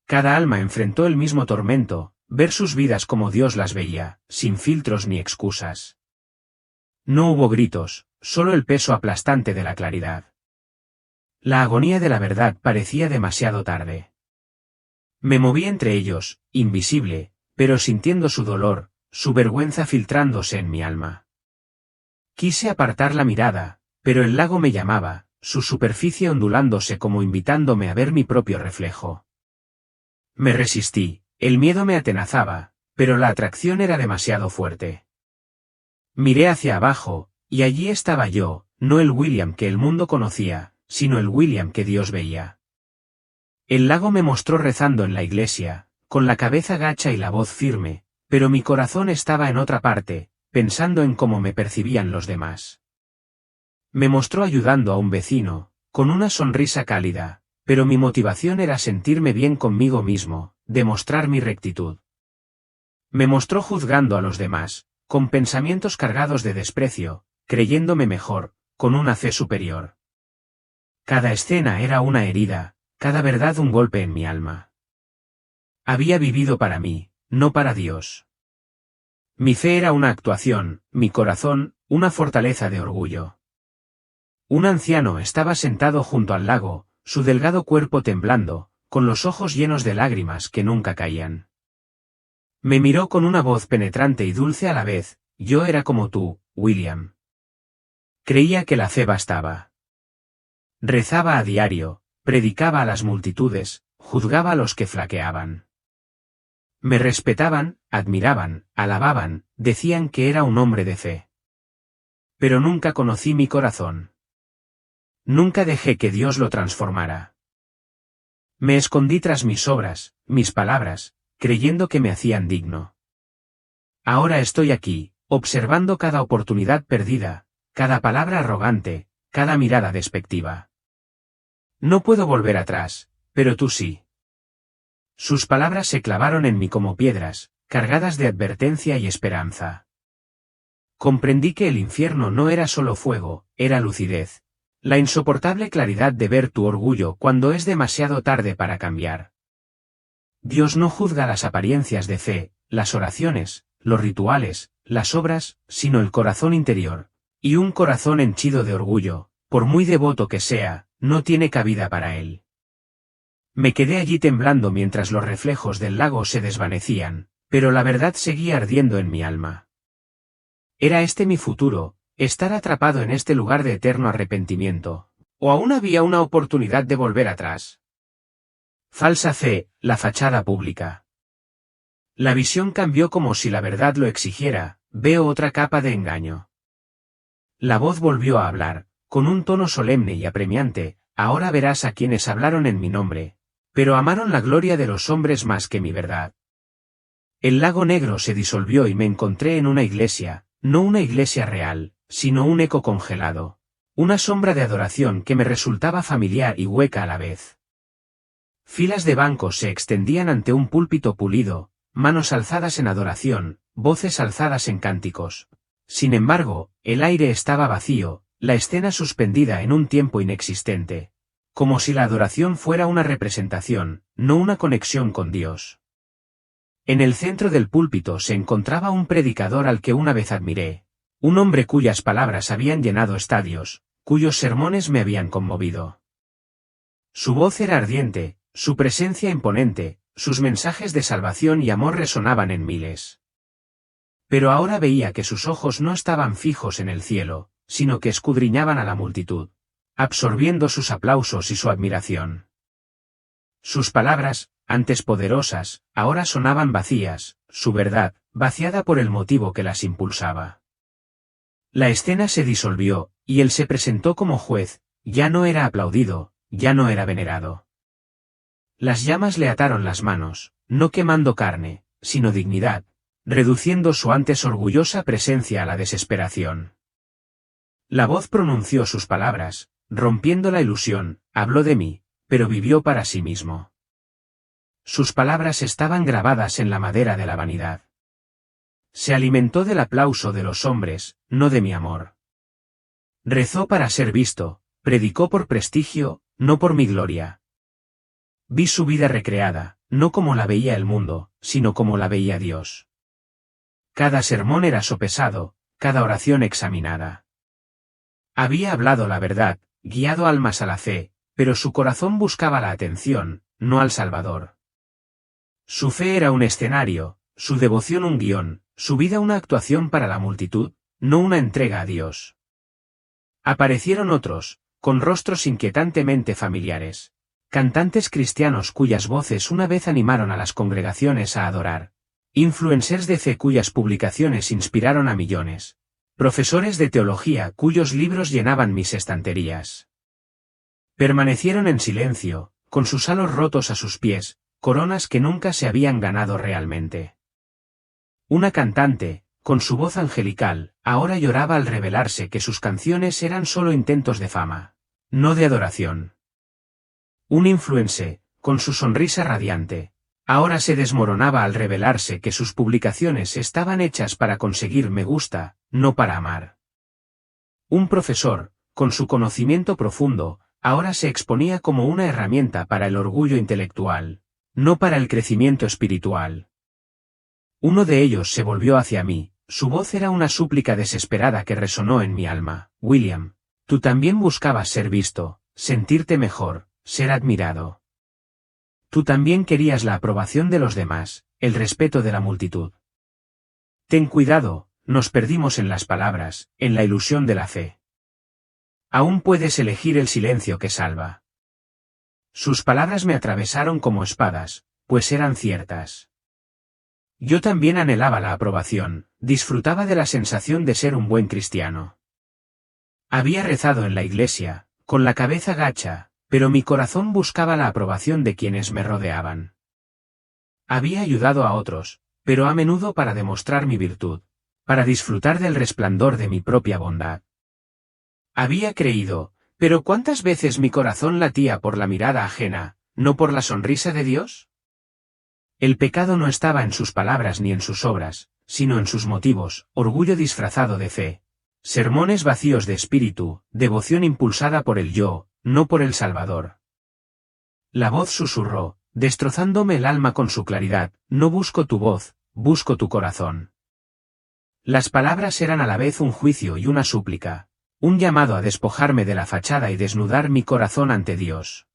Cada alma enfrentó el mismo tormento, ver sus vidas como Dios las veía, sin filtros ni excusas. No hubo gritos, solo el peso aplastante de la claridad. La agonía de la verdad parecía demasiado tarde. Me moví entre ellos, invisible, pero sintiendo su dolor, su vergüenza filtrándose en mi alma. Quise apartar la mirada, pero el lago me llamaba, su superficie ondulándose como invitándome a ver mi propio reflejo. Me resistí, el miedo me atenazaba, pero la atracción era demasiado fuerte. Miré hacia abajo, y allí estaba yo, no el William que el mundo conocía, sino el William que Dios veía. El lago me mostró rezando en la iglesia, con la cabeza gacha y la voz firme, pero mi corazón estaba en otra parte, pensando en cómo me percibían los demás. Me mostró ayudando a un vecino, con una sonrisa cálida, pero mi motivación era sentirme bien conmigo mismo, demostrar mi rectitud. Me mostró juzgando a los demás, con pensamientos cargados de desprecio, creyéndome mejor, con una fe superior. Cada escena era una herida, cada verdad un golpe en mi alma. Había vivido para mí, no para Dios. Mi fe era una actuación, mi corazón, una fortaleza de orgullo. Un anciano estaba sentado junto al lago, su delgado cuerpo temblando, con los ojos llenos de lágrimas que nunca caían. Me miró con una voz penetrante y dulce a la vez, yo era como tú, William. Creía que la fe bastaba. Rezaba a diario, predicaba a las multitudes, juzgaba a los que flaqueaban. Me respetaban, admiraban, alababan, decían que era un hombre de fe. Pero nunca conocí mi corazón. Nunca dejé que Dios lo transformara. Me escondí tras mis obras, mis palabras, creyendo que me hacían digno. Ahora estoy aquí, observando cada oportunidad perdida, cada palabra arrogante, cada mirada despectiva. No puedo volver atrás, pero tú sí. Sus palabras se clavaron en mí como piedras, cargadas de advertencia y esperanza. Comprendí que el infierno no era solo fuego, era lucidez. La insoportable claridad de ver tu orgullo cuando es demasiado tarde para cambiar. Dios no juzga las apariencias de fe, las oraciones, los rituales, las obras, sino el corazón interior. Y un corazón henchido de orgullo, por muy devoto que sea, no tiene cabida para él. Me quedé allí temblando mientras los reflejos del lago se desvanecían, pero la verdad seguía ardiendo en mi alma. ¿Era este mi futuro, estar atrapado en este lugar de eterno arrepentimiento, o aún había una oportunidad de volver atrás? Falsa fe, la fachada pública. La visión cambió como si la verdad lo exigiera, veo otra capa de engaño. La voz volvió a hablar, con un tono solemne y apremiante, ahora verás a quienes hablaron en mi nombre, pero amaron la gloria de los hombres más que mi verdad. El lago negro se disolvió y me encontré en una iglesia, no una iglesia real, sino un eco congelado. Una sombra de adoración que me resultaba familiar y hueca a la vez. Filas de bancos se extendían ante un púlpito pulido, manos alzadas en adoración, voces alzadas en cánticos. Sin embargo, el aire estaba vacío, la escena suspendida en un tiempo inexistente. Como si la adoración fuera una representación, no una conexión con Dios. En el centro del púlpito se encontraba un predicador al que una vez admiré. Un hombre cuyas palabras habían llenado estadios, cuyos sermones me habían conmovido. Su voz era ardiente, su presencia imponente, sus mensajes de salvación y amor resonaban en miles. Pero ahora veía que sus ojos no estaban fijos en el cielo, sino que escudriñaban a la multitud, absorbiendo sus aplausos y su admiración. Sus palabras, antes poderosas, ahora sonaban vacías, su verdad, vaciada por el motivo que las impulsaba. La escena se disolvió, y él se presentó como juez, ya no era aplaudido, ya no era venerado. Las llamas le ataron las manos, no quemando carne, sino dignidad, reduciendo su antes orgullosa presencia a la desesperación. La voz pronunció sus palabras, rompiendo la ilusión, habló de mí, pero vivió para sí mismo. Sus palabras estaban grabadas en la madera de la vanidad. Se alimentó del aplauso de los hombres, no de mi amor. Rezó para ser visto, predicó por prestigio, no por mi gloria. Vi su vida recreada, no como la veía el mundo, sino como la veía Dios. Cada sermón era sopesado, cada oración examinada. Había hablado la verdad, guiado almas a la fe, pero su corazón buscaba la atención, no al Salvador. Su fe era un escenario, su devoción un guión, su vida una actuación para la multitud, no una entrega a Dios. Aparecieron otros, con rostros inquietantemente familiares. Cantantes cristianos cuyas voces una vez animaron a las congregaciones a adorar. Influencers de fe cuyas publicaciones inspiraron a millones. Profesores de teología cuyos libros llenaban mis estanterías. Permanecieron en silencio, con sus halos rotos a sus pies, coronas que nunca se habían ganado realmente. Una cantante, con su voz angelical, ahora lloraba al revelarse que sus canciones eran solo intentos de fama, no de adoración. Un influencer, con su sonrisa radiante, ahora se desmoronaba al revelarse que sus publicaciones estaban hechas para conseguir me gusta, no para amar. Un profesor, con su conocimiento profundo, ahora se exponía como una herramienta para el orgullo intelectual, no para el crecimiento espiritual. Uno de ellos se volvió hacia mí, su voz era una súplica desesperada que resonó en mi alma. William, tú también buscabas ser visto, sentirte mejor, ser admirado. Tú también querías la aprobación de los demás, el respeto de la multitud. Ten cuidado, nos perdimos en las palabras, en la ilusión de la fe. Aún puedes elegir el silencio que salva. Sus palabras me atravesaron como espadas, pues eran ciertas. Yo también anhelaba la aprobación, disfrutaba de la sensación de ser un buen cristiano. Había rezado en la iglesia, con la cabeza gacha, pero mi corazón buscaba la aprobación de quienes me rodeaban. Había ayudado a otros, pero a menudo para demostrar mi virtud, para disfrutar del resplandor de mi propia bondad. Había creído, pero ¿cuántas veces mi corazón latía por la mirada ajena, no por la sonrisa de Dios? El pecado no estaba en sus palabras ni en sus obras, sino en sus motivos, orgullo disfrazado de fe, sermones vacíos de espíritu, devoción impulsada por el yo, no por el Salvador. La voz susurró, destrozándome el alma con su claridad, no busco tu voz, busco tu corazón. Las palabras eran a la vez un juicio y una súplica, un llamado a despojarme de la fachada y desnudar mi corazón ante Dios.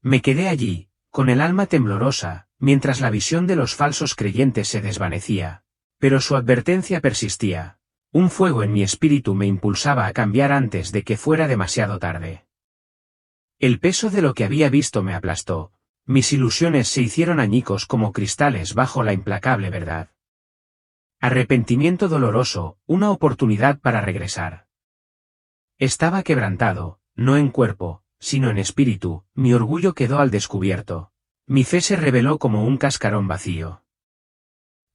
Me quedé allí, con el alma temblorosa, mientras la visión de los falsos creyentes se desvanecía, pero su advertencia persistía. Un fuego en mi espíritu me impulsaba a cambiar antes de que fuera demasiado tarde. El peso de lo que había visto me aplastó, mis ilusiones se hicieron añicos como cristales bajo la implacable verdad. Arrepentimiento doloroso, una oportunidad para regresar. Estaba quebrantado, no en cuerpo, sino en espíritu, mi orgullo quedó al descubierto. Mi fe se reveló como un cascarón vacío.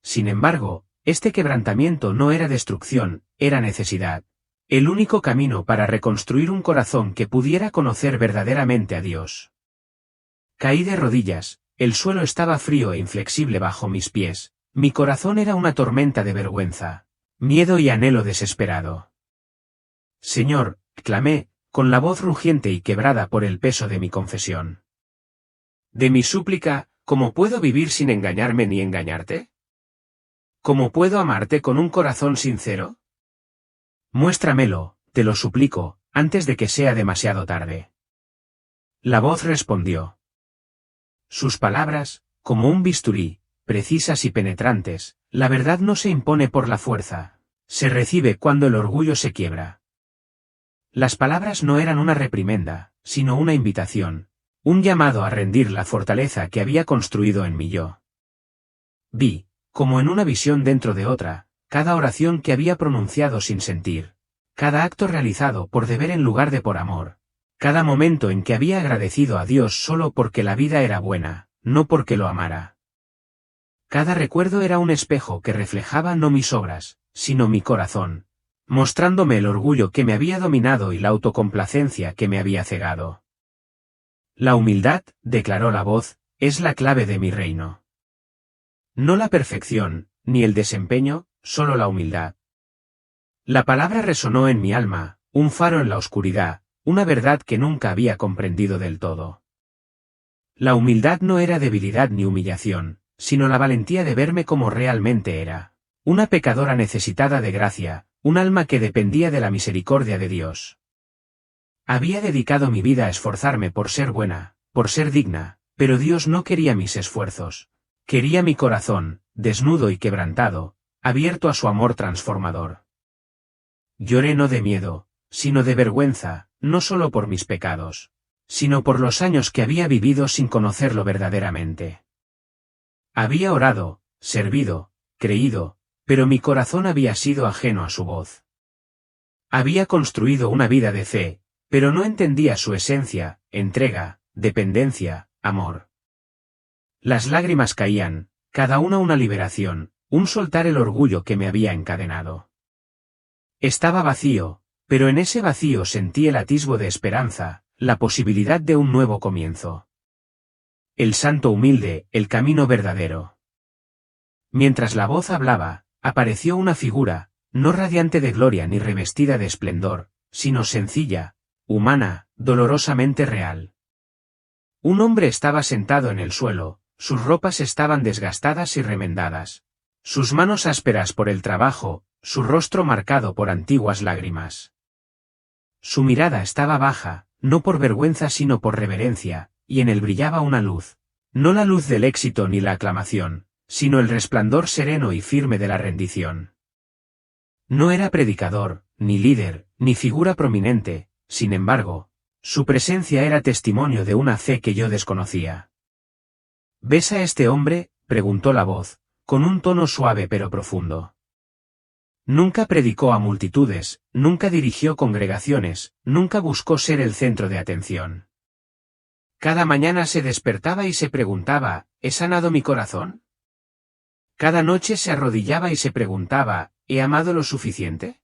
Sin embargo, este quebrantamiento no era destrucción, era necesidad. El único camino para reconstruir un corazón que pudiera conocer verdaderamente a Dios. Caí de rodillas, el suelo estaba frío e inflexible bajo mis pies, mi corazón era una tormenta de vergüenza, miedo y anhelo desesperado. Señor, clamé, con la voz rugiente y quebrada por el peso de mi confesión. De mi súplica, ¿cómo puedo vivir sin engañarme ni engañarte? ¿Cómo puedo amarte con un corazón sincero? Muéstramelo, te lo suplico, antes de que sea demasiado tarde. La voz respondió. Sus palabras, como un bisturí, precisas y penetrantes, la verdad no se impone por la fuerza, se recibe cuando el orgullo se quiebra. Las palabras no eran una reprimenda, sino una invitación, un llamado a rendir la fortaleza que había construido en mi yo. Vi, como en una visión dentro de otra, cada oración que había pronunciado sin sentir, cada acto realizado por deber en lugar de por amor, cada momento en que había agradecido a Dios solo porque la vida era buena, no porque lo amara. Cada recuerdo era un espejo que reflejaba no mis obras, sino mi corazón, mostrándome el orgullo que me había dominado y la autocomplacencia que me había cegado. La humildad, declaró la voz, es la clave de mi reino. No la perfección, ni el desempeño, solo la humildad. La palabra resonó en mi alma, un faro en la oscuridad, una verdad que nunca había comprendido del todo. La humildad no era debilidad ni humillación, sino la valentía de verme como realmente era, una pecadora necesitada de gracia, un alma que dependía de la misericordia de Dios. Había dedicado mi vida a esforzarme por ser buena, por ser digna, pero Dios no quería mis esfuerzos, quería mi corazón, desnudo y quebrantado, abierto a su amor transformador. Lloré no de miedo, sino de vergüenza, no solo por mis pecados, sino por los años que había vivido sin conocerlo verdaderamente. Había orado, servido, creído, pero mi corazón había sido ajeno a su voz. Había construido una vida de fe, pero no entendía su esencia, entrega, dependencia, amor. Las lágrimas caían, cada una liberación, un soltar el orgullo que me había encadenado. Estaba vacío, pero en ese vacío sentí el atisbo de esperanza, la posibilidad de un nuevo comienzo. El santo humilde, el camino verdadero. Mientras la voz hablaba, apareció una figura, no radiante de gloria ni revestida de esplendor, sino sencilla, humana, dolorosamente real. Un hombre estaba sentado en el suelo, sus ropas estaban desgastadas y remendadas, sus manos ásperas por el trabajo, su rostro marcado por antiguas lágrimas. Su mirada estaba baja, no por vergüenza sino por reverencia, y en él brillaba una luz, no la luz del éxito ni la aclamación, sino el resplandor sereno y firme de la rendición. No era predicador, ni líder, ni figura prominente, sin embargo, su presencia era testimonio de una fe que yo desconocía. ¿Ves a este hombre?, preguntó la voz, con un tono suave pero profundo. Nunca predicó a multitudes, nunca dirigió congregaciones, nunca buscó ser el centro de atención. Cada mañana se despertaba y se preguntaba, ¿he sanado mi corazón? Cada noche se arrodillaba y se preguntaba, ¿he amado lo suficiente?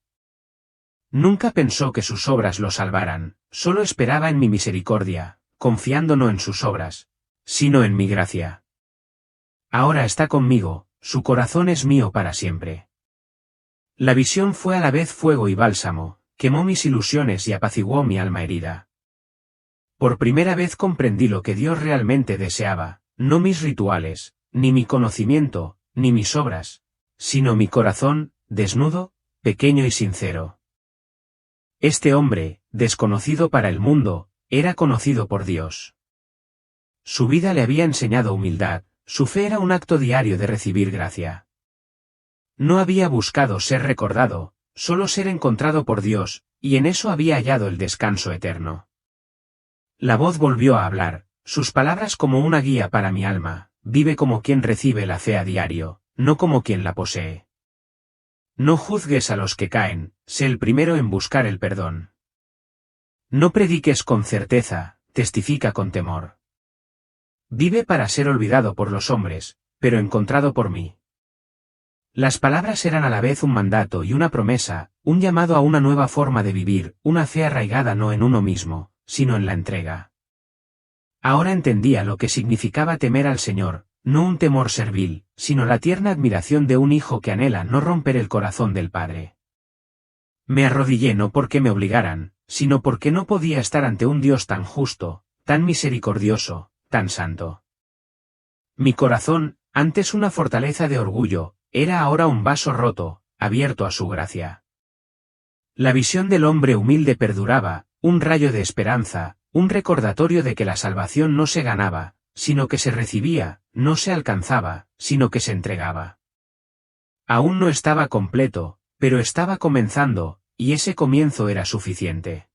Nunca pensó que sus obras lo salvaran, solo esperaba en mi misericordia, confiando no en sus obras, sino en mi gracia. Ahora está conmigo, su corazón es mío para siempre. La visión fue a la vez fuego y bálsamo, quemó mis ilusiones y apaciguó mi alma herida. Por primera vez comprendí lo que Dios realmente deseaba, no mis rituales, ni mi conocimiento, ni mis obras, sino mi corazón, desnudo, pequeño y sincero. Este hombre, desconocido para el mundo, era conocido por Dios. Su vida le había enseñado humildad, su fe era un acto diario de recibir gracia. No había buscado ser recordado, solo ser encontrado por Dios, y en eso había hallado el descanso eterno. La voz volvió a hablar, sus palabras como una guía para mi alma, vive como quien recibe la fe a diario, no como quien la posee. No juzgues a los que caen, sé el primero en buscar el perdón. No prediques con certeza, testifica con temor. Vive para ser olvidado por los hombres, pero encontrado por mí. Las palabras eran a la vez un mandato y una promesa, un llamado a una nueva forma de vivir, una fe arraigada no en uno mismo, sino en la entrega. Ahora entendía lo que significaba temer al Señor, no un temor servil, sino la tierna admiración de un hijo que anhela no romper el corazón del Padre. Me arrodillé no porque me obligaran, sino porque no podía estar ante un Dios tan justo, tan misericordioso, tan santo. Mi corazón, antes una fortaleza de orgullo, era ahora un vaso roto, abierto a su gracia. La visión del hombre humilde perduraba, un rayo de esperanza, un recordatorio de que la salvación no se ganaba, sino que se recibía, no se alcanzaba, sino que se entregaba. Aún no estaba completo, pero estaba comenzando, y ese comienzo era suficiente.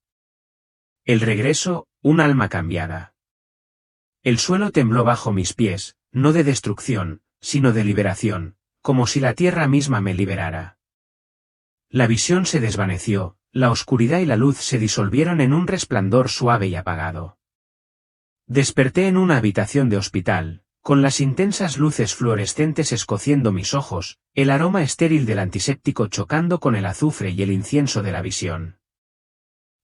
El regreso, un alma cambiada. El suelo tembló bajo mis pies, no de destrucción, sino de liberación, como si la tierra misma me liberara. La visión se desvaneció, la oscuridad y la luz se disolvieron en un resplandor suave y apagado. Desperté en una habitación de hospital, con las intensas luces fluorescentes escociendo mis ojos, el aroma estéril del antiséptico chocando con el azufre y el incienso de la visión.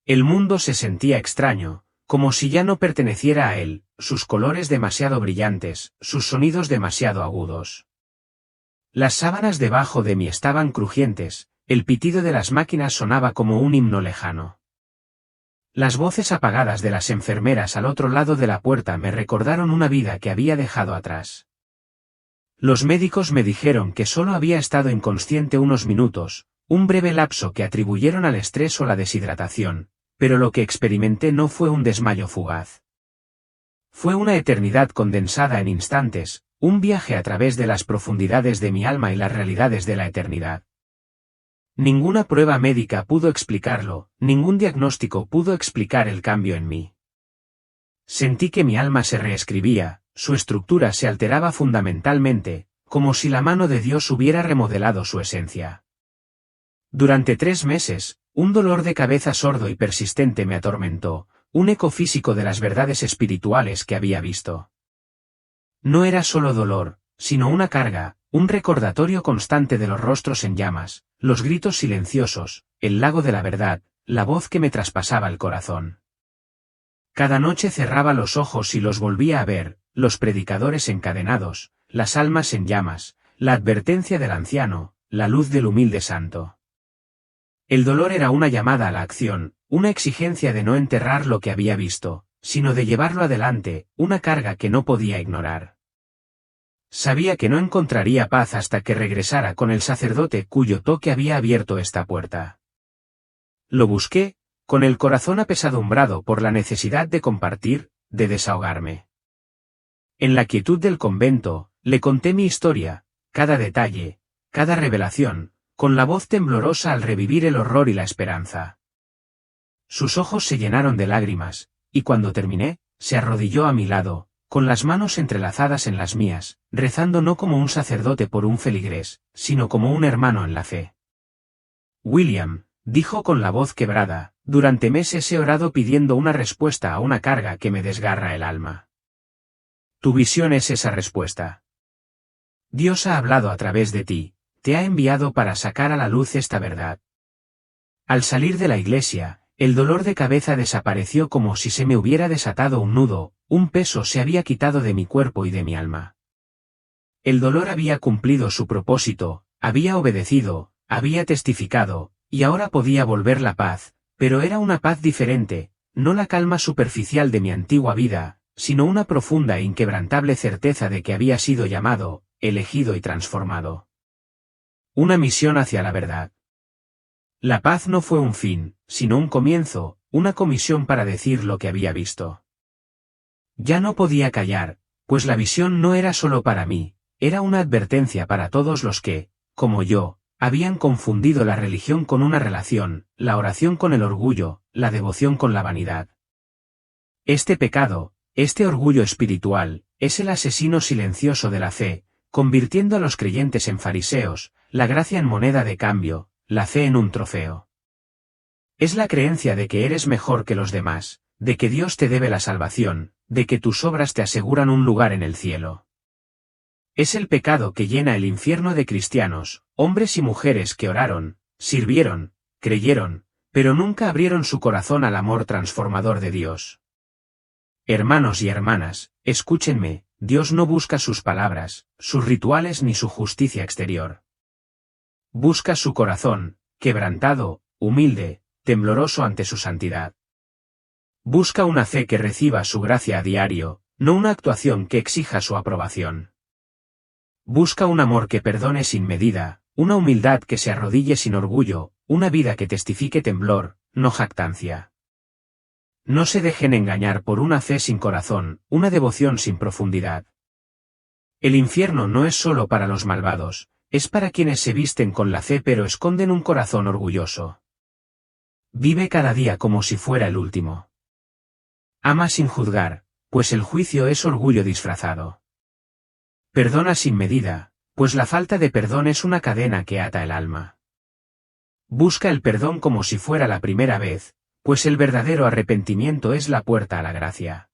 El mundo se sentía extraño, como si ya no perteneciera a él, sus colores demasiado brillantes, sus sonidos demasiado agudos. Las sábanas debajo de mí estaban crujientes, el pitido de las máquinas sonaba como un himno lejano. Las voces apagadas de las enfermeras al otro lado de la puerta me recordaron una vida que había dejado atrás. Los médicos me dijeron que solo había estado inconsciente unos minutos, un breve lapso que atribuyeron al estrés o la deshidratación, pero lo que experimenté no fue un desmayo fugaz. Fue una eternidad condensada en instantes, un viaje a través de las profundidades de mi alma y las realidades de la eternidad. Ninguna prueba médica pudo explicarlo, ningún diagnóstico pudo explicar el cambio en mí. Sentí que mi alma se reescribía, su estructura se alteraba fundamentalmente, como si la mano de Dios hubiera remodelado su esencia. Durante 3 meses, un dolor de cabeza sordo y persistente me atormentó, un eco físico de las verdades espirituales que había visto. No era solo dolor, sino una carga, un recordatorio constante de los rostros en llamas, los gritos silenciosos, el lago de la verdad, la voz que me traspasaba el corazón. Cada noche cerraba los ojos y los volvía a ver, los predicadores encadenados, las almas en llamas, la advertencia del anciano, la luz del humilde santo. El dolor era una llamada a la acción, una exigencia de no enterrar lo que había visto, sino de llevarlo adelante, una carga que no podía ignorar. Sabía que no encontraría paz hasta que regresara con el sacerdote cuyo toque había abierto esta puerta. Lo busqué, con el corazón apesadumbrado por la necesidad de compartir, de desahogarme. En la quietud del convento, le conté mi historia, cada detalle, cada revelación, con la voz temblorosa al revivir el horror y la esperanza. Sus ojos se llenaron de lágrimas, y cuando terminé, se arrodilló a mi lado, con las manos entrelazadas en las mías, rezando no como un sacerdote por un feligrés, sino como un hermano en la fe. William, dijo con la voz quebrada, durante meses he orado pidiendo una respuesta a una carga que me desgarra el alma. Tu visión es esa respuesta. Dios ha hablado a través de ti, te ha enviado para sacar a la luz esta verdad. Al salir de la iglesia, el dolor de cabeza desapareció como si se me hubiera desatado un nudo, un peso se había quitado de mi cuerpo y de mi alma. El dolor había cumplido su propósito, había obedecido, había testificado, y ahora podía volver la paz, pero era una paz diferente, no la calma superficial de mi antigua vida, sino una profunda e inquebrantable certeza de que había sido llamado, elegido y transformado. Una misión hacia la verdad. La paz no fue un fin, sino un comienzo, una comisión para decir lo que había visto. Ya no podía callar, pues la visión no era solo para mí, era una advertencia para todos los que, como yo, habían confundido la religión con una relación, la oración con el orgullo, la devoción con la vanidad. Este pecado, este orgullo espiritual, es el asesino silencioso de la fe, convirtiendo a los creyentes en fariseos, la gracia en moneda de cambio, la fe en un trofeo. Es la creencia de que eres mejor que los demás, de que Dios te debe la salvación, de que tus obras te aseguran un lugar en el cielo. Es el pecado que llena el infierno de cristianos, hombres y mujeres que oraron, sirvieron, creyeron, pero nunca abrieron su corazón al amor transformador de Dios. Hermanos y hermanas, escúchenme, Dios no busca sus palabras, sus rituales ni su justicia exterior. Busca su corazón, quebrantado, humilde, tembloroso ante su santidad. Busca una fe que reciba su gracia a diario, no una actuación que exija su aprobación. Busca un amor que perdone sin medida, una humildad que se arrodille sin orgullo, una vida que testifique temblor, no jactancia. No se dejen engañar por una fe sin corazón, una devoción sin profundidad. El infierno no es solo para los malvados, es para quienes se visten con la fe pero esconden un corazón orgulloso. Vive cada día como si fuera el último. Ama sin juzgar, pues el juicio es orgullo disfrazado. Perdona sin medida, pues la falta de perdón es una cadena que ata el alma. Busca el perdón como si fuera la primera vez, pues el verdadero arrepentimiento es la puerta a la gracia.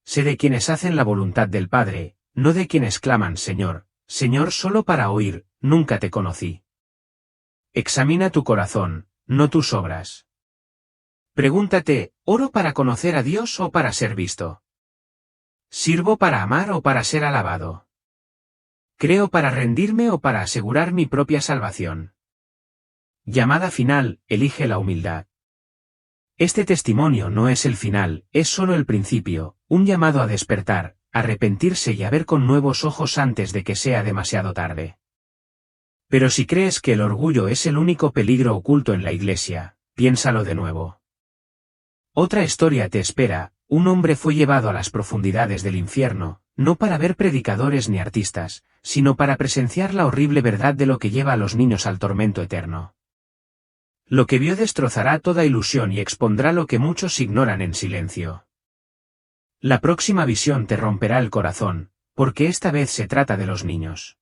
Sé de quienes hacen la voluntad del Padre, no de quienes claman Señor, Señor solo para oír, nunca te conocí. Examina tu corazón, no tus obras. Pregúntate, ¿oro para conocer a Dios o para ser visto? ¿Sirvo para amar o para ser alabado? ¿Creo para rendirme o para asegurar mi propia salvación? Llamada final, elige la humildad. Este testimonio no es el final, es solo el principio, un llamado a despertar, arrepentirse y a ver con nuevos ojos antes de que sea demasiado tarde. Pero si crees que el orgullo es el único peligro oculto en la Iglesia, piénsalo de nuevo. Otra historia te espera. Un hombre fue llevado a las profundidades del infierno, no para ver predicadores ni artistas, sino para presenciar la horrible verdad de lo que lleva a los niños al tormento eterno. Lo que vio destrozará toda ilusión y expondrá lo que muchos ignoran en silencio. La próxima visión te romperá el corazón, porque esta vez se trata de los niños.